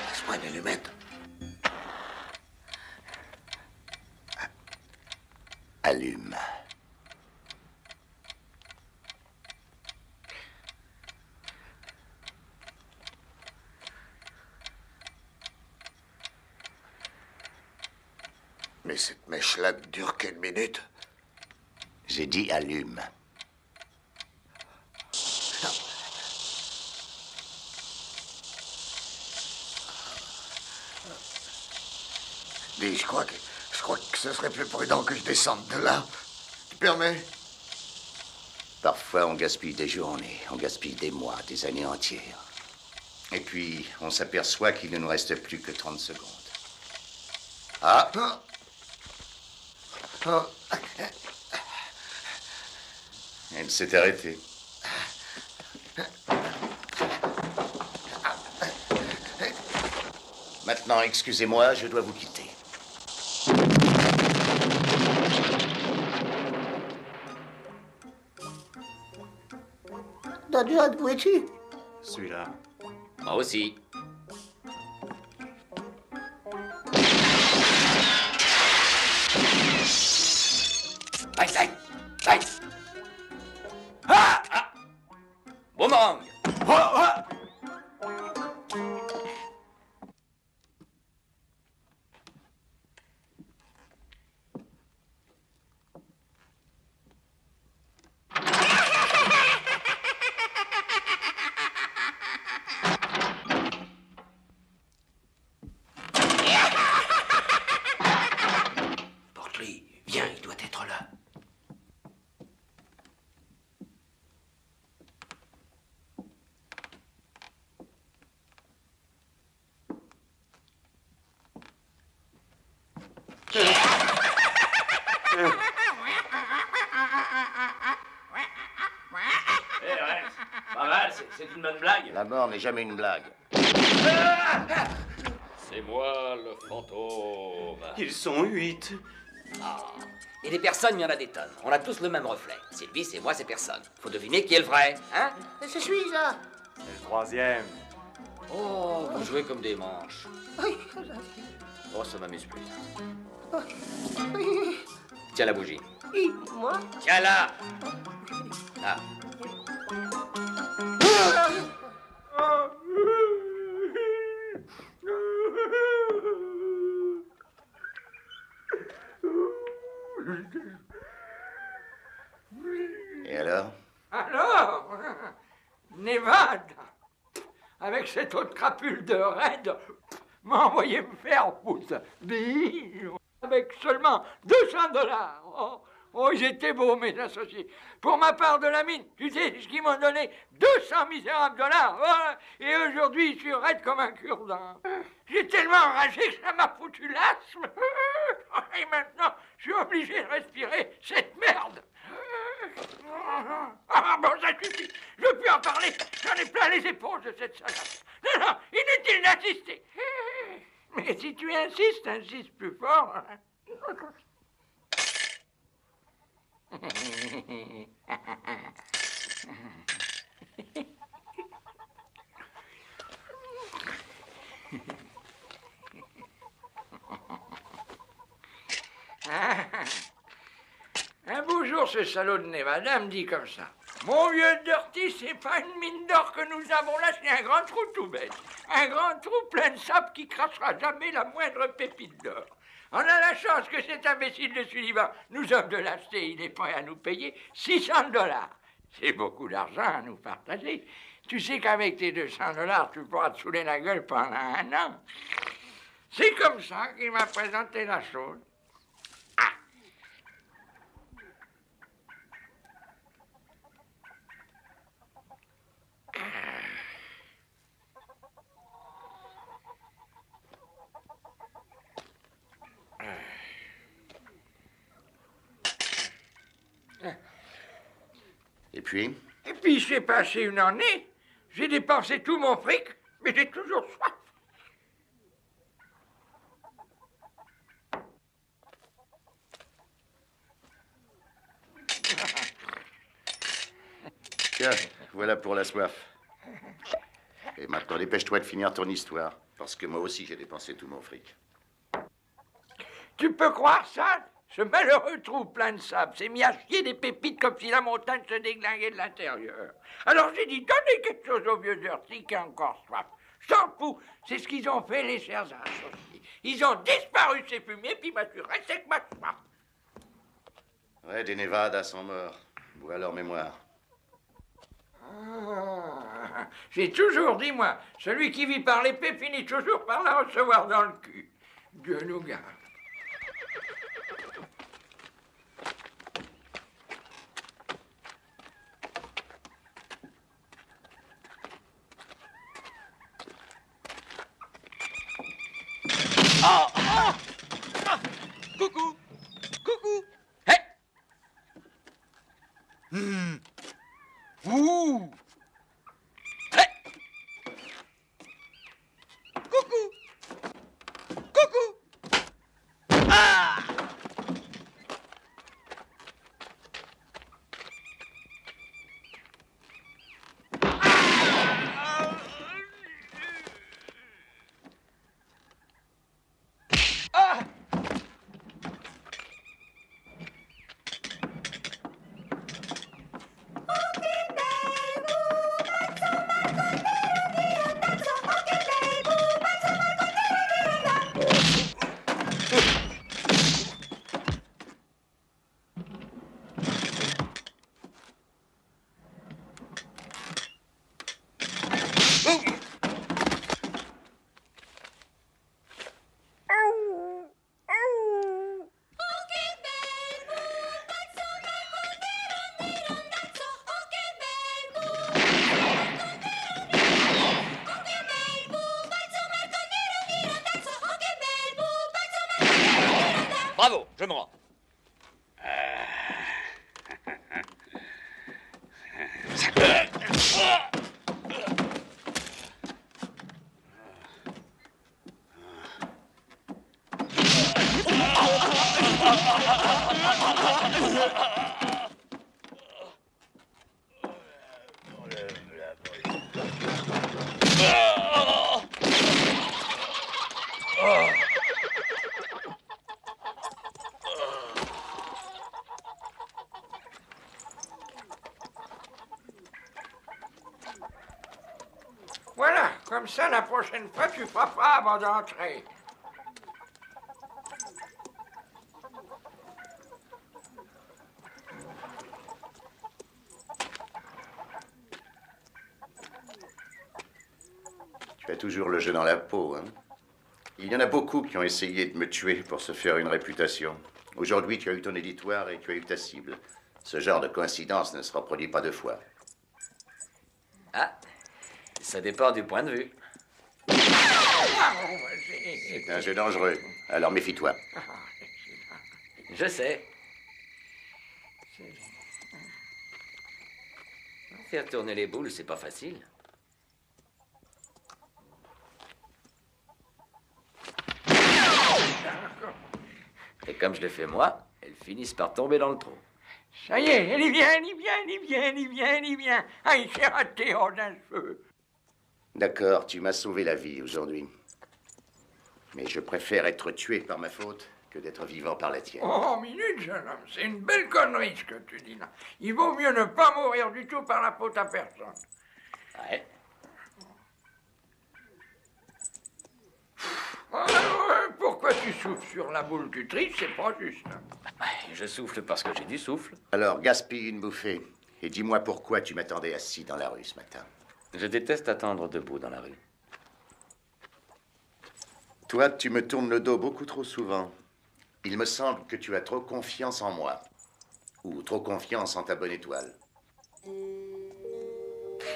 Speaker 2: Laisse-moi une allumette.
Speaker 4: Allume.
Speaker 2: Mais cette mèche-là ne dure qu'une minute.
Speaker 4: J'ai dit allume.
Speaker 2: Dis, je crois que ce serait plus prudent que je descende de là. Tu permets?
Speaker 4: Parfois, on gaspille des journées, on gaspille des mois, des années entières. Et puis, on s'aperçoit qu'il ne nous reste plus que 30 secondes. Ah! Elle s'est arrêtée. Maintenant, excusez-moi, je dois vous quitter.
Speaker 12: Don John, où es-tu?
Speaker 14: Celui-là.
Speaker 8: Moi aussi. Aïe, aïe, aïe. Ah, ah. Boomerang. Oh, ah.
Speaker 13: Porte-lui. Viens, il doit
Speaker 8: C'est une bonne blague?
Speaker 4: La mort n'est jamais une blague.
Speaker 17: C'est moi, le fantôme.
Speaker 13: Ils sont 8.
Speaker 8: Ah. Et des personnes, il y en a des tonnes. On a tous le même reflet. Sylvie, c'est moi, c'est personne. Faut deviner qui est le vrai, hein?
Speaker 12: Je suis là.
Speaker 14: C'est le troisième.
Speaker 8: Oh, vous jouez comme des manches.
Speaker 12: Oui.
Speaker 8: Oh, ça m'amuse plus. Tiens la bougie.
Speaker 12: Oui, moi.
Speaker 8: Tiens là. Là.
Speaker 4: Et alors?
Speaker 11: Alors, Nevada, avec cette autre crapule de raide, m'a envoyé me faire foutre. Avec seulement 200 $. Oh, ils étaient beaux, mes associés. Pour ma part de la mine, tu sais ce qu'ils m'ont donné? 200 misérables $. Oh, et aujourd'hui, je suis raide comme un cure-dent. J'ai tellement enragé que ça m'a foutu l'asthme. Et maintenant, je suis obligé de respirer cette merde. Ah bon, ça suffit. Je veux plus en parler. J'en ai plein les épaules de cette salade. Non, non, inutile d'insister. Mais si tu insistes, insiste plus fort. Un beau jour, ce salaud de Nevada me dit comme ça. Mon vieux Dirty, c'est pas une mine d'or que nous avons là, c'est un grand trou tout bête. Un grand trou plein de sable qui crachera jamais la moindre pépite d'or. On a la chance que cet imbécile de Sullivan nous offre de l'acheter. Il est prêt à nous payer 600 $. C'est beaucoup d'argent à nous partager. Tu sais qu'avec tes 200 $, tu pourras te saouler la gueule pendant 1 an. C'est comme ça qu'il m'a présenté la chose.
Speaker 4: Et puis?
Speaker 11: Et puis, j'ai passé une année. J'ai dépensé tout mon fric, mais j'ai toujours soif.
Speaker 4: Tiens, voilà pour la soif. Et maintenant, dépêche-toi de finir ton histoire, parce que moi aussi, j'ai dépensé tout mon fric.
Speaker 11: Tu peux croire ça? Ce malheureux trou plein de sable s'est mis à chier des pépites comme si la montagne se déglinguait de l'intérieur. Alors j'ai dit, donnez quelque chose au vieux Dirty qui a encore soif. Je t'en fous, c'est ce qu'ils ont fait, les chers associés. Ils ont disparu ces fumiers, puis moi je suis resté avec ma soif.
Speaker 4: Ouais, des Nevadas sont morts. Bois leur mémoire.
Speaker 11: Ah, j'ai toujours dit, moi, celui qui vit par l'épée finit toujours par la recevoir dans le cul. Dieu nous garde.
Speaker 8: Oh, oh, ah, coucou, coucou. Hé. Ouh. Hé. Coucou. Coucou. Ah. Bravo, je me rends.
Speaker 11: Comme ça, la prochaine fois, tu feras pas avant d'entrer.
Speaker 4: Tu as toujours le jeu dans la peau, hein? Il y en a beaucoup qui ont essayé de me tuer pour se faire une réputation. Aujourd'hui, tu as eu ton éditoire et tu as eu ta cible. Ce genre de coïncidence ne se reproduit pas deux fois.
Speaker 8: Ah, ça dépend du point de vue.
Speaker 4: C'est un jeu dangereux, alors méfie-toi.
Speaker 8: Je sais. Faire tourner les boules, c'est pas facile. Et comme je l'ai fait moi, elles finissent par tomber dans le trou.
Speaker 11: Ça y est, elle y vient, elle y vient, elle y vient, elle y vient, elle y vient. Ah, il s'est raté hors d'un feu.
Speaker 4: D'accord, tu m'as sauvé la vie aujourd'hui. Mais je préfère être tué par ma faute que d'être vivant par la tienne.
Speaker 11: Oh, minute, jeune homme, c'est une belle connerie ce que tu dis là. Il vaut mieux ne pas mourir du tout par la faute à personne.
Speaker 8: Ouais.
Speaker 11: Pourquoi tu souffles sur la boule du tri? C'est pas juste.
Speaker 8: Je souffle parce que j'ai du souffle.
Speaker 4: Alors, gaspille une bouffée. Et dis-moi pourquoi tu m'attendais assis dans la rue ce matin.
Speaker 8: Je déteste attendre debout dans la rue.
Speaker 4: Toi, tu me tournes le dos beaucoup trop souvent. Il me semble que tu as trop confiance en moi. Ou trop confiance en ta bonne étoile.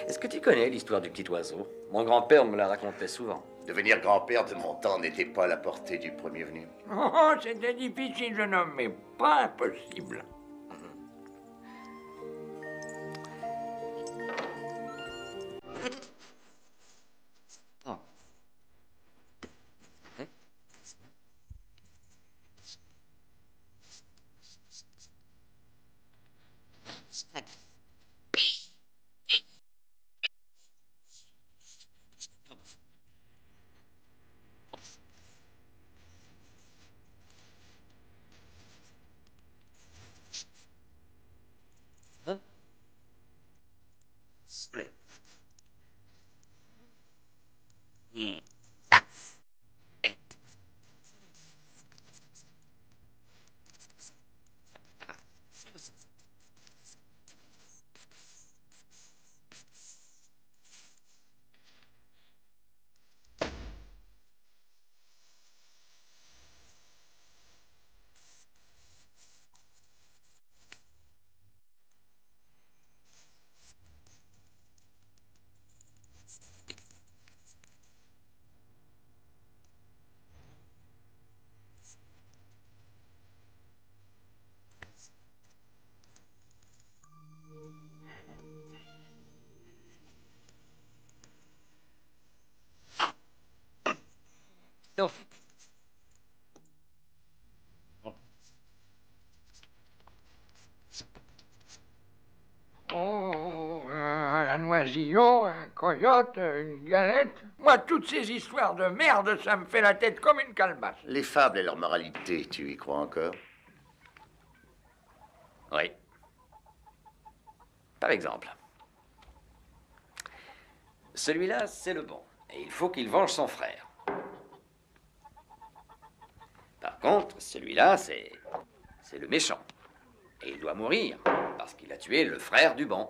Speaker 8: Est-ce que tu connais l'histoire du petit oiseau? Mon grand-père me la racontait souvent.
Speaker 4: Devenir grand-père de mon temps n'était pas à la portée du premier venu.
Speaker 11: Oh, c'était difficile, jeune homme, mais pas impossible.
Speaker 8: Oh. Hein? Hein? Split. Non.
Speaker 11: Oh, un oisillon, un coyote, une galette. Moi, toutes ces histoires de merde, ça me fait la tête comme une calebasse.
Speaker 4: Les fables et leur moralité, tu y crois encore?
Speaker 8: Oui. Par exemple, celui-là, c'est le bon. Et il faut qu'il venge son frère. Par contre, celui-là, c'est le méchant. Et il doit mourir, parce qu'il a tué le frère du bon.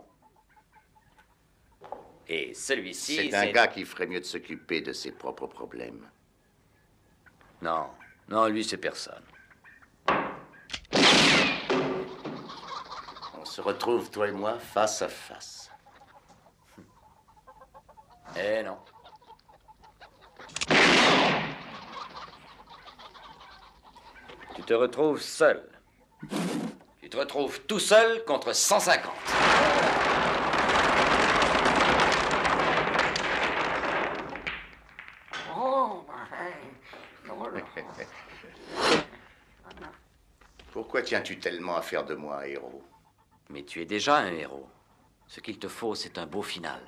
Speaker 8: Et celui-ci,
Speaker 4: c'est un gars qui ferait mieux de s'occuper de ses propres problèmes.
Speaker 8: Non, non, lui, c'est personne.
Speaker 4: On se retrouve, toi et moi, face à face.
Speaker 8: Eh non. Tu te retrouves seul. Tu te retrouves tout seul contre 150.
Speaker 11: Oh,
Speaker 4: Pourquoi tiens-tu tellement à faire de moi un héros?
Speaker 8: Mais tu es déjà un héros. Ce qu'il te faut, c'est un beau final,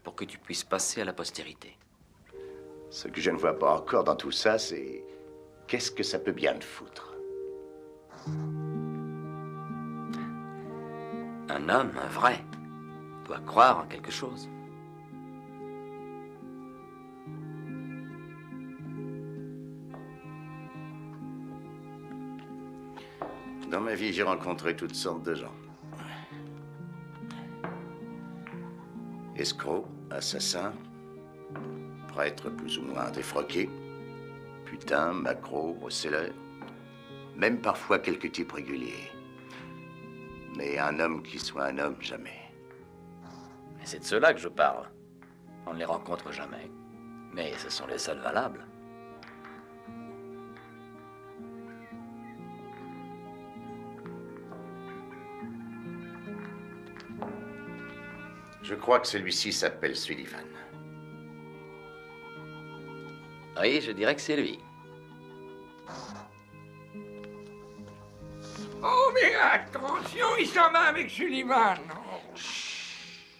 Speaker 8: pour que tu puisses passer à la postérité.
Speaker 4: Ce que je ne vois pas encore dans tout ça, c'est... Qu'est-ce que ça peut bien te foutre?
Speaker 8: Un homme, un vrai, doit croire en quelque chose.
Speaker 4: ma vie, j'ai rencontré toutes sortes de gens. Escrocs, assassins, prêtres plus ou moins défroqués, putains, macros, recéleurs, même parfois quelques types réguliers. Mais un homme qui soit un homme, jamais.
Speaker 8: Et c'est de ceux-là que je parle. On ne les rencontre jamais. Mais ce sont les seuls valables.
Speaker 4: Je crois que celui-ci s'appelle Sullivan.
Speaker 8: Oui, je dirais que c'est lui.
Speaker 11: Oh, mais attention, il s'en va avec Sullivan. Oh.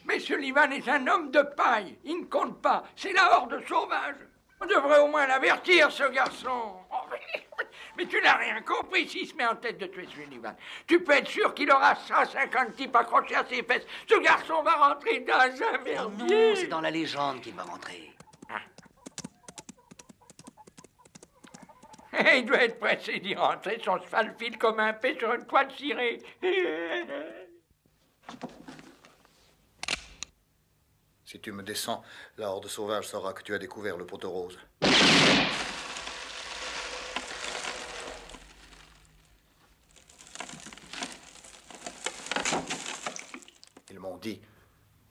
Speaker 11: Mais Sullivan est un homme de paille. Il ne compte pas. C'est la horde sauvage. On devrait au moins l'avertir, ce garçon. Oh, mais tu n'as rien compris s'il se met en tête de tuer Sullivan. Tu peux être sûr qu'il aura 150 types accrochés à ses fesses. Ce garçon va rentrer dans un merdier.
Speaker 13: Non, c'est dans la légende qu'il va rentrer.
Speaker 11: Il doit être pressé d'y rentrer. Son cheval file comme un paix sur une toile cirée.
Speaker 6: Si tu me descends, la horde sauvage saura que tu as découvert le poteau rose.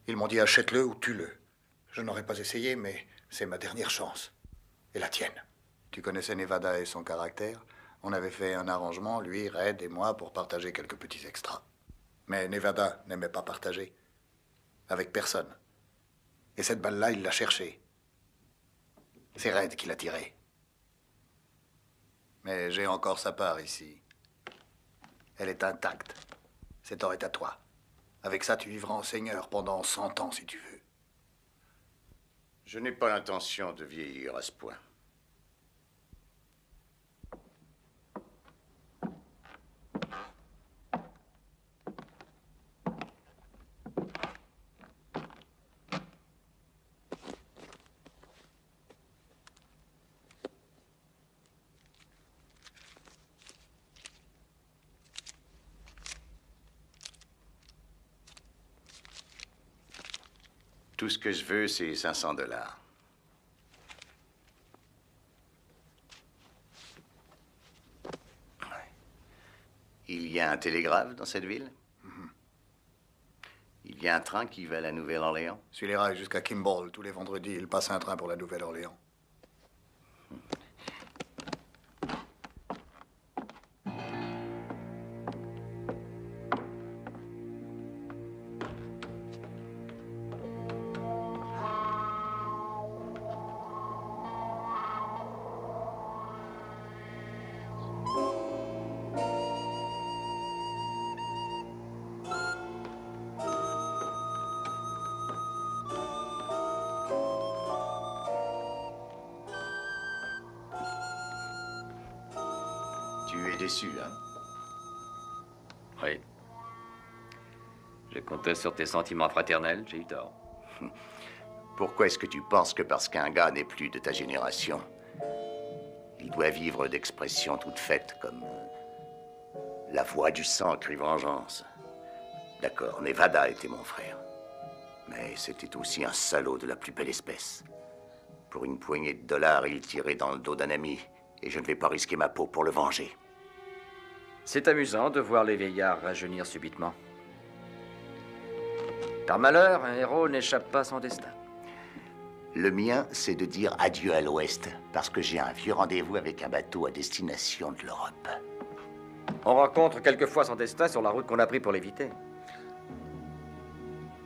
Speaker 6: Ils m'ont dit achète-le ou tue-le. Je n'aurais pas essayé, mais c'est ma dernière chance. Et la tienne. Tu connaissais Nevada et son caractère. On avait fait un arrangement, lui, Red et moi, pour partager quelques petits extras. Mais Nevada n'aimait pas partager. Avec personne. Et cette balle-là, il l'a cherchée. C'est Red qui l'a tirée. Mais j'ai encore sa part ici. Elle est intacte. Cet or est à toi. Avec ça, tu vivras en seigneur pendant 100 ans, si tu veux.
Speaker 4: Je n'ai pas l'intention de vieillir à ce point. Tout ce que je veux, c'est 500 $. Il y a un télégraphe dans cette ville? Il y a un train qui va à la Nouvelle-Orléans?
Speaker 6: Suis les rails jusqu'à Kimball. Tous les vendredis, il passe un train pour la Nouvelle-Orléans.
Speaker 4: Tu es déçu, hein?
Speaker 8: Oui. Je comptais sur tes sentiments fraternels, j'ai eu tort.
Speaker 4: Pourquoi est-ce que tu penses que parce qu'un gars n'est plus de ta génération, il doit vivre d'expressions toutes faites comme la voix du sang crie vengeance? D'accord, Nevada était mon frère. Mais c'était aussi un salaud de la plus belle espèce. Pour une poignée de $, il tirait dans le dos d'un ami, et je ne vais pas risquer ma peau pour le venger.
Speaker 8: C'est amusant de voir les vieillards rajeunir subitement. Par malheur, un héros n'échappe pas à son destin.
Speaker 4: Le mien, c'est de dire adieu à l'Ouest, parce que j'ai un vieux rendez-vous avec un bateau à destination de l'Europe.
Speaker 8: On rencontre quelquefois son destin sur la route qu'on a pris pour l'éviter.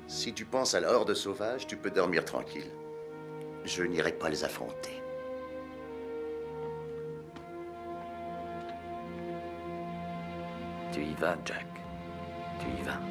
Speaker 4: Si tu penses à la horde sauvage, tu peux dormir tranquille. Je n'irai pas les affronter.
Speaker 8: Tu y vas, Jack. Tu y vas.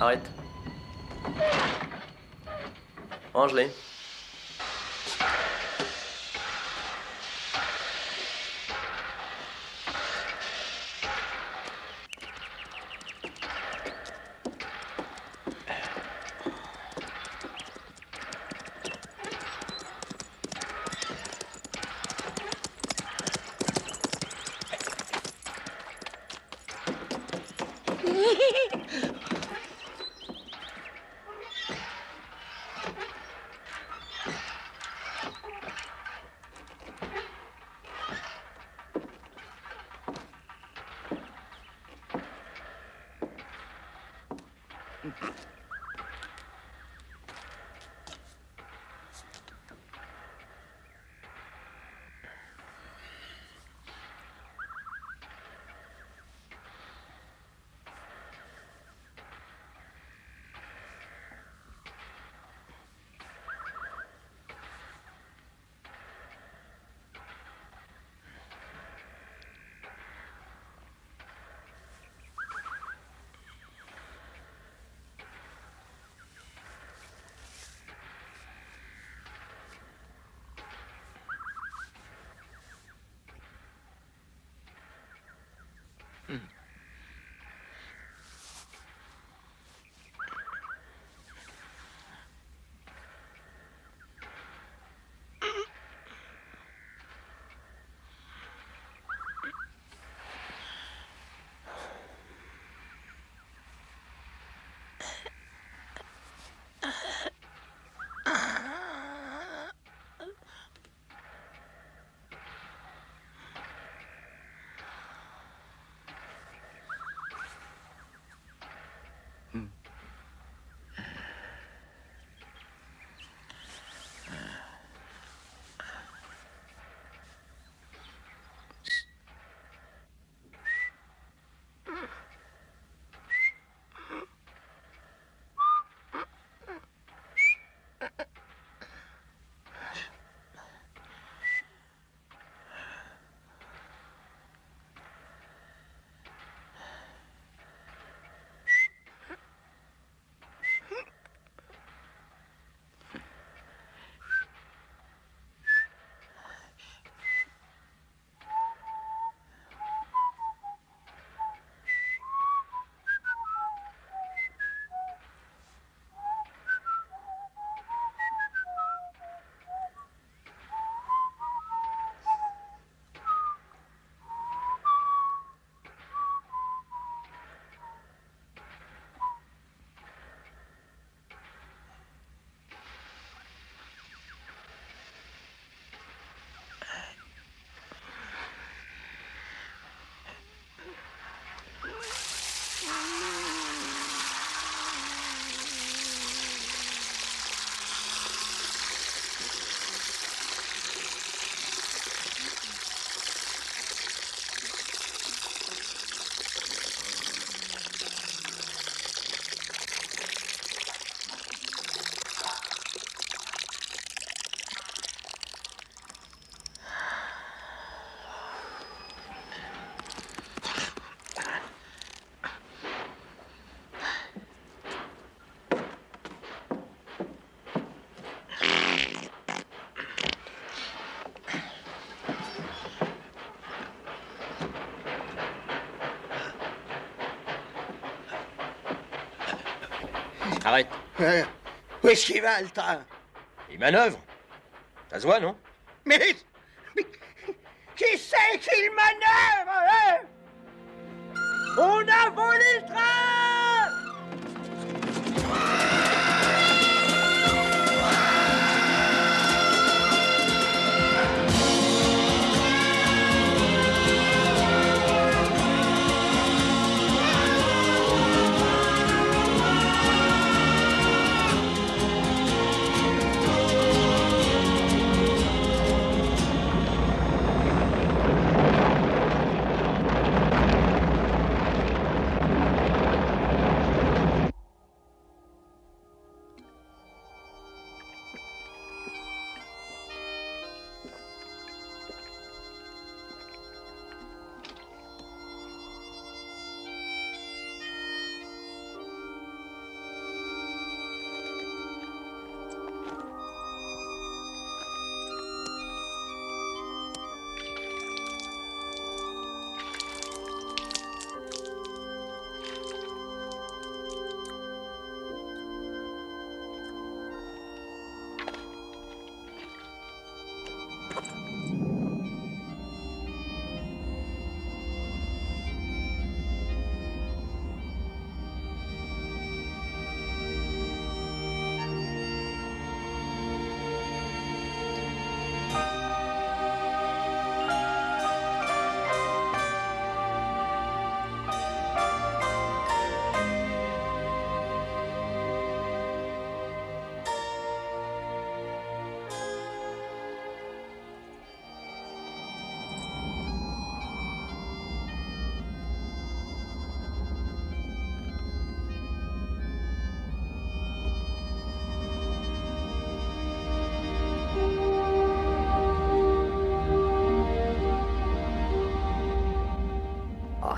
Speaker 18: Arrête. Range-les.
Speaker 17: Arrête.
Speaker 10: Où est-ce qu'il va, le train?
Speaker 17: Il manœuvre. Ça se voit, non?
Speaker 10: Mais qui c'est qu'il manœuvre, hein? On a volé le train!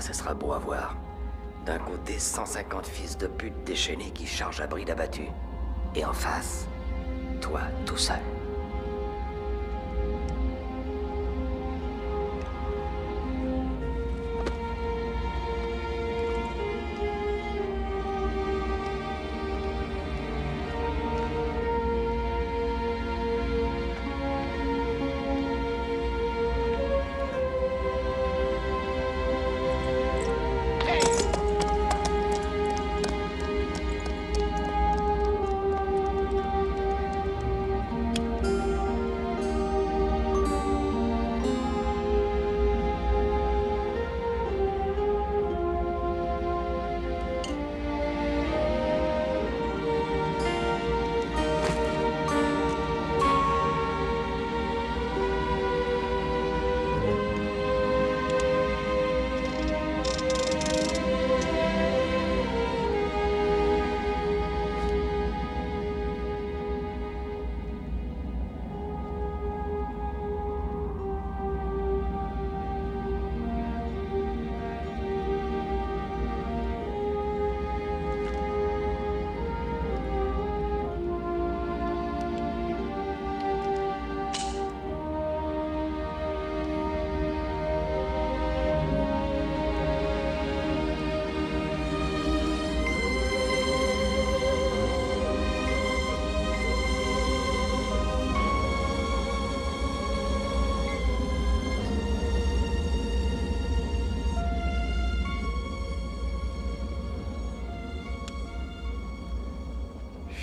Speaker 5: ce sera beau à voir. D'un côté, 150 fils de pute déchaînés qui chargent à bride abattue. Et en face, toi, tout seul.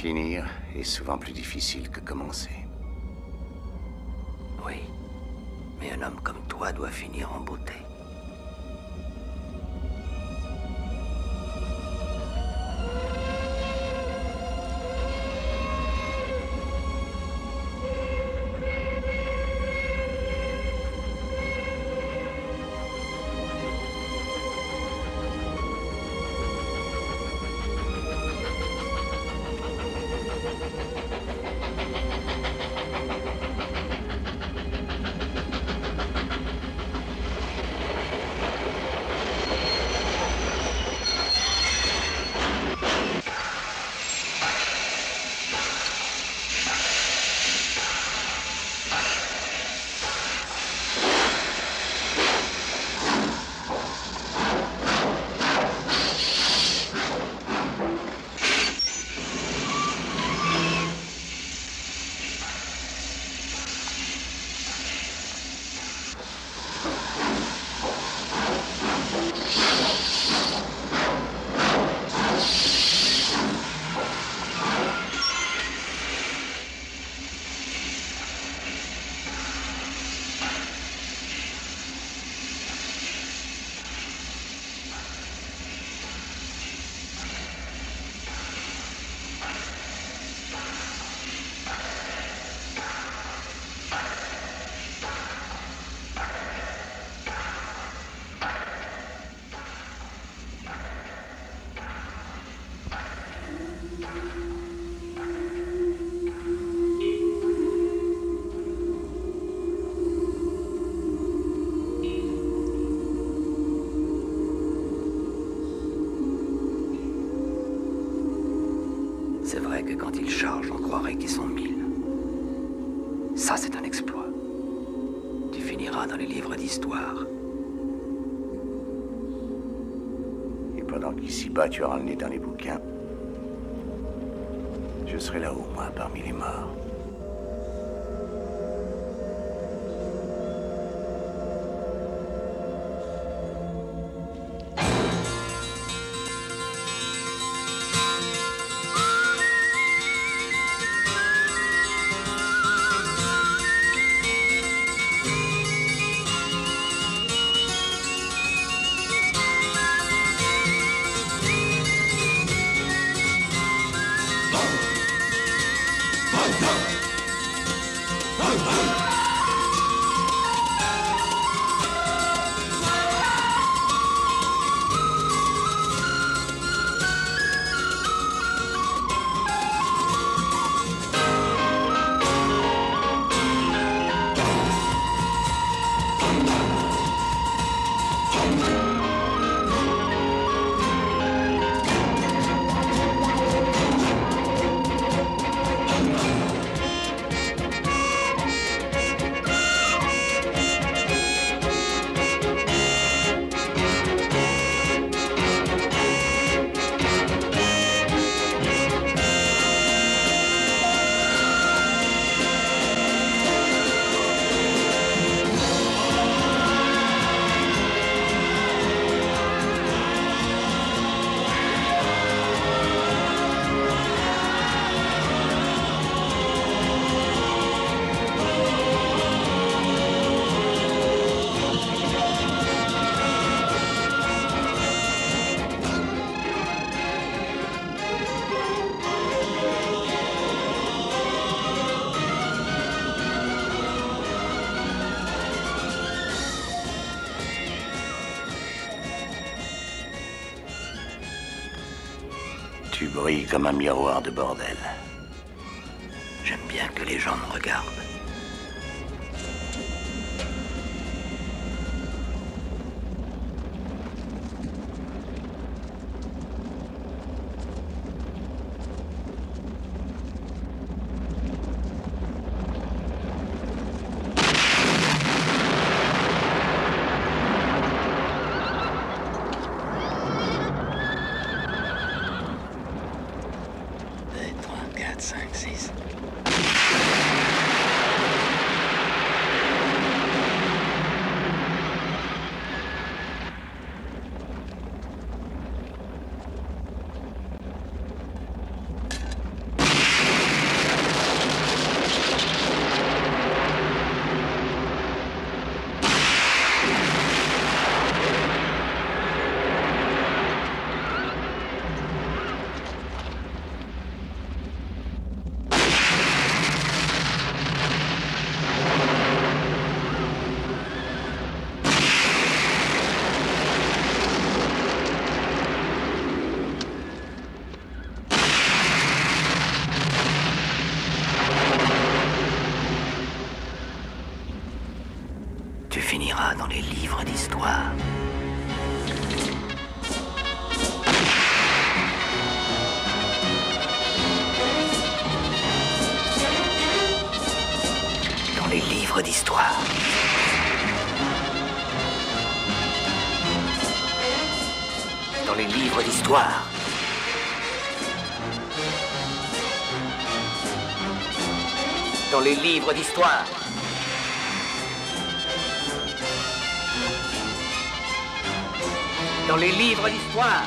Speaker 4: Finir est souvent plus difficile que commencer.
Speaker 5: Oui, mais un homme comme toi doit finir en beauté. C'est vrai que quand ils chargent, on croirait qu'ils sont 1000. Ça, c'est un exploit. Tu finiras dans les livres d'histoire.
Speaker 4: Et pendant qu'ici-bas, tu auras le nez dans les bouquins, je serai là-haut, moi, parmi les morts.
Speaker 18: Go!
Speaker 13: brilles comme un miroir de bordel. J'aime bien que les gens me regardent. Tu finiras dans les livres d'histoire. Dans les livres d'histoire. Dans les livres d'histoire. Dans les livres d'histoire. Dans les livres d'histoire.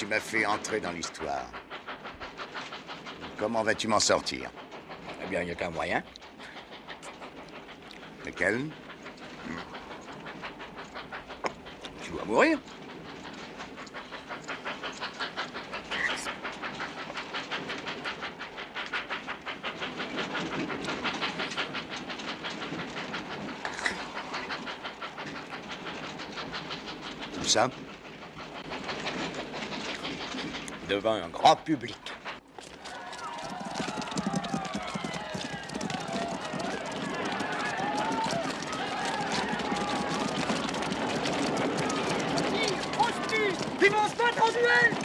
Speaker 2: tu m'as fait entrer dans l'histoire. Comment vas-tu m'en sortir?
Speaker 11: Eh bien, il n'y a qu'un moyen.
Speaker 2: Lequel?
Speaker 11: Tu dois mourir.
Speaker 2: Tout ça?
Speaker 11: Devant un grand public.
Speaker 18: Ils vont se battre en duel!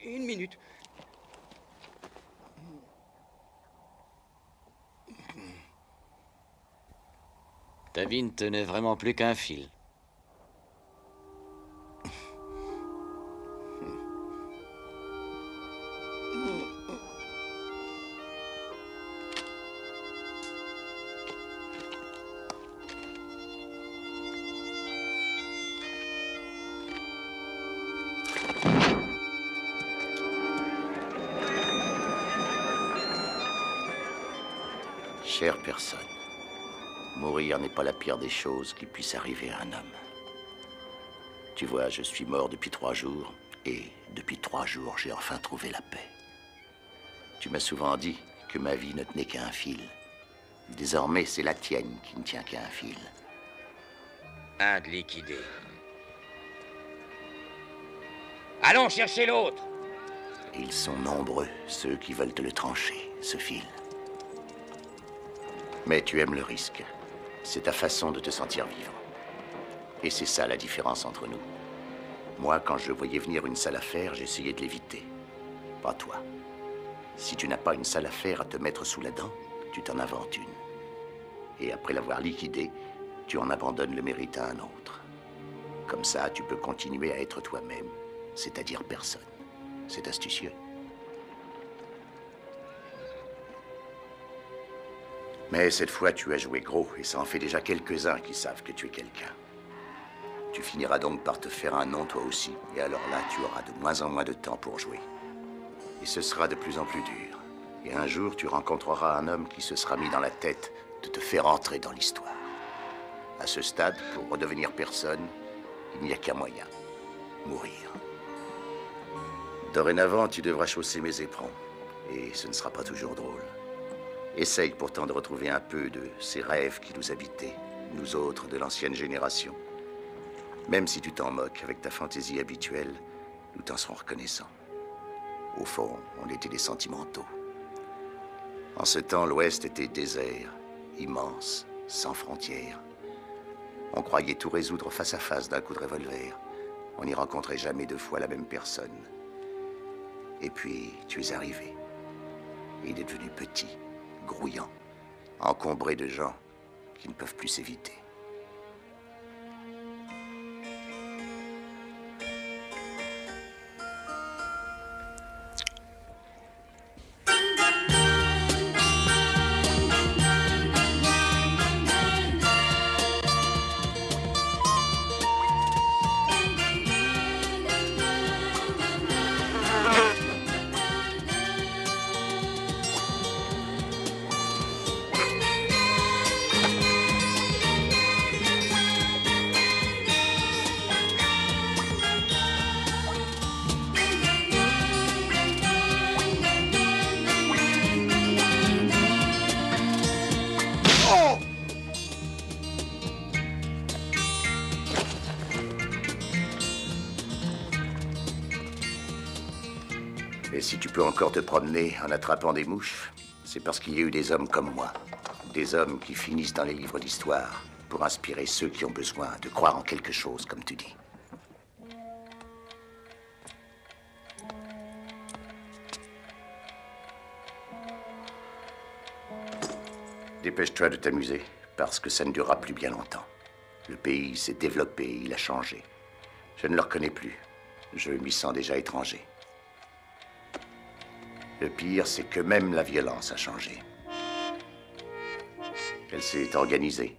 Speaker 18: Une minute.
Speaker 17: Ta vie ne tenait vraiment plus qu'un fil.
Speaker 4: Chère personne, mourir n'est pas la pire des choses qui puisse arriver à un homme. Tu vois, je suis mort depuis 3 jours, et depuis 3 jours, j'ai enfin trouvé la paix. Tu m'as souvent dit que ma vie ne tenait qu'à un fil. Désormais, c'est la tienne qui ne tient qu'à un fil.
Speaker 16: Un de liquidé. Allons chercher l'autre.
Speaker 4: Ils sont nombreux, ceux qui veulent te le trancher, ce fil. Mais tu aimes le risque. C'est ta façon de te sentir vivre. Et c'est ça la différence entre nous. Moi, quand je voyais venir une sale affaire, j'essayais de l'éviter. Pas toi. Si tu n'as pas une sale affaire à te mettre sous la dent, tu t'en inventes une. Et après l'avoir liquidée, tu en abandonnes le mérite à un autre. Comme ça, tu peux continuer à être toi-même, c'est-à-dire personne. C'est astucieux. Mais cette fois, tu as joué gros, et ça en fait déjà quelques-uns qui savent que tu es quelqu'un. Tu finiras donc par te faire un nom toi aussi, et alors là, tu auras de moins en moins de temps pour jouer. Et ce sera de plus en plus dur. Et un jour, tu rencontreras un homme qui se sera mis dans la tête de te faire entrer dans l'histoire. À ce stade, pour redevenir personne, il n'y a qu'un moyen. Mourir. Dorénavant, tu devras chausser mes éperons. Et ce ne sera pas toujours drôle. Essaye pourtant de retrouver un peu de ces rêves qui nous habitaient, nous autres de l'ancienne génération. Même si tu t'en moques avec ta fantaisie habituelle, nous t'en serons reconnaissants. Au fond, on était des sentimentaux. En ce temps, l'Ouest était désert, immense, sans frontières. On croyait tout résoudre face à face d'un coup de revolver. On n'y rencontrait jamais deux fois la même personne. Et puis, tu es arrivé. Il est devenu petit, grouillant, encombré de gens qui ne peuvent plus s'éviter. Et si tu peux encore te promener en attrapant des mouches, c'est parce qu'il y a eu des hommes comme moi. Des hommes qui finissent dans les livres d'histoire pour inspirer ceux qui ont besoin de croire en quelque chose, comme tu dis. Dépêche-toi de t'amuser, parce que ça ne durera plus bien longtemps. Le pays s'est développé, il a changé. Je ne le reconnais plus. Je m'y sens déjà étranger. Le pire, c'est que même la violence a changé. Elle s'est organisée.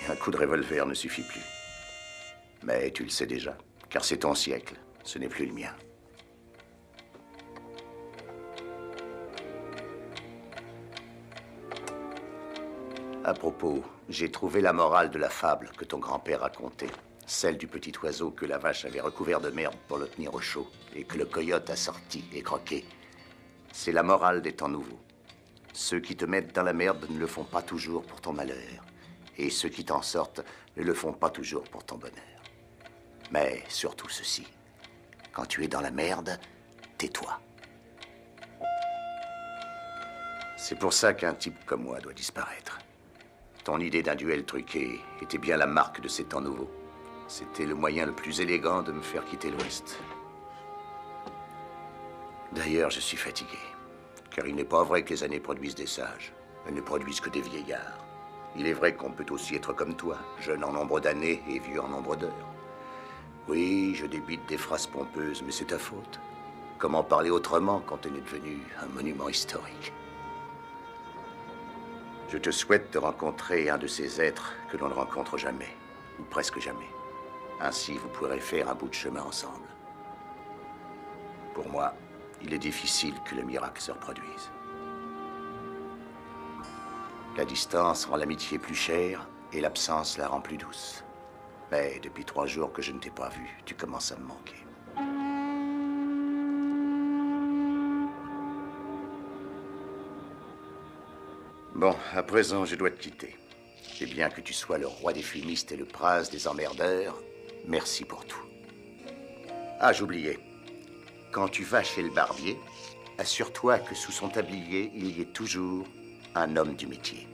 Speaker 4: Et un coup de revolver ne suffit plus. Mais tu le sais déjà, car c'est ton siècle, ce n'est plus le mien. À propos, j'ai trouvé la morale de la fable que ton grand-père racontait. Celle du petit oiseau que la vache avait recouvert de merde pour le tenir au chaud et que le coyote a sorti et croqué. C'est la morale des temps nouveaux. Ceux qui te mettent dans la merde ne le font pas toujours pour ton malheur. Et ceux qui t'en sortent ne le font pas toujours pour ton bonheur. Mais surtout ceci. Quand tu es dans la merde, tais-toi. C'est pour ça qu'un type comme moi doit disparaître. Ton idée d'un duel truqué était bien la marque de ces temps nouveaux. C'était le moyen le plus élégant de me faire quitter l'Ouest. D'ailleurs, je suis fatigué. Car il n'est pas vrai que les années produisent des sages. Elles ne produisent que des vieillards. Il est vrai qu'on peut aussi être comme toi, jeune en nombre d'années et vieux en nombre d'heures. Oui, je débite des phrases pompeuses, mais c'est ta faute. Comment parler autrement quand on est devenu un monument historique? Je te souhaite de rencontrer un de ces êtres que l'on ne rencontre jamais, ou presque jamais. Ainsi, vous pourrez faire un bout de chemin ensemble. Pour moi, il est difficile que le miracle se reproduise. La distance rend l'amitié plus chère et l'absence la rend plus douce. Mais depuis 3 jours que je ne t'ai pas vu, tu commences à me manquer. Bon, à présent, je dois te quitter. Et bien que tu sois le roi des fumistes et le prince des emmerdeurs, merci pour tout. Ah, j'oubliais. Quand tu vas chez le barbier, assure-toi que sous son tablier, il y ait toujours un homme du métier.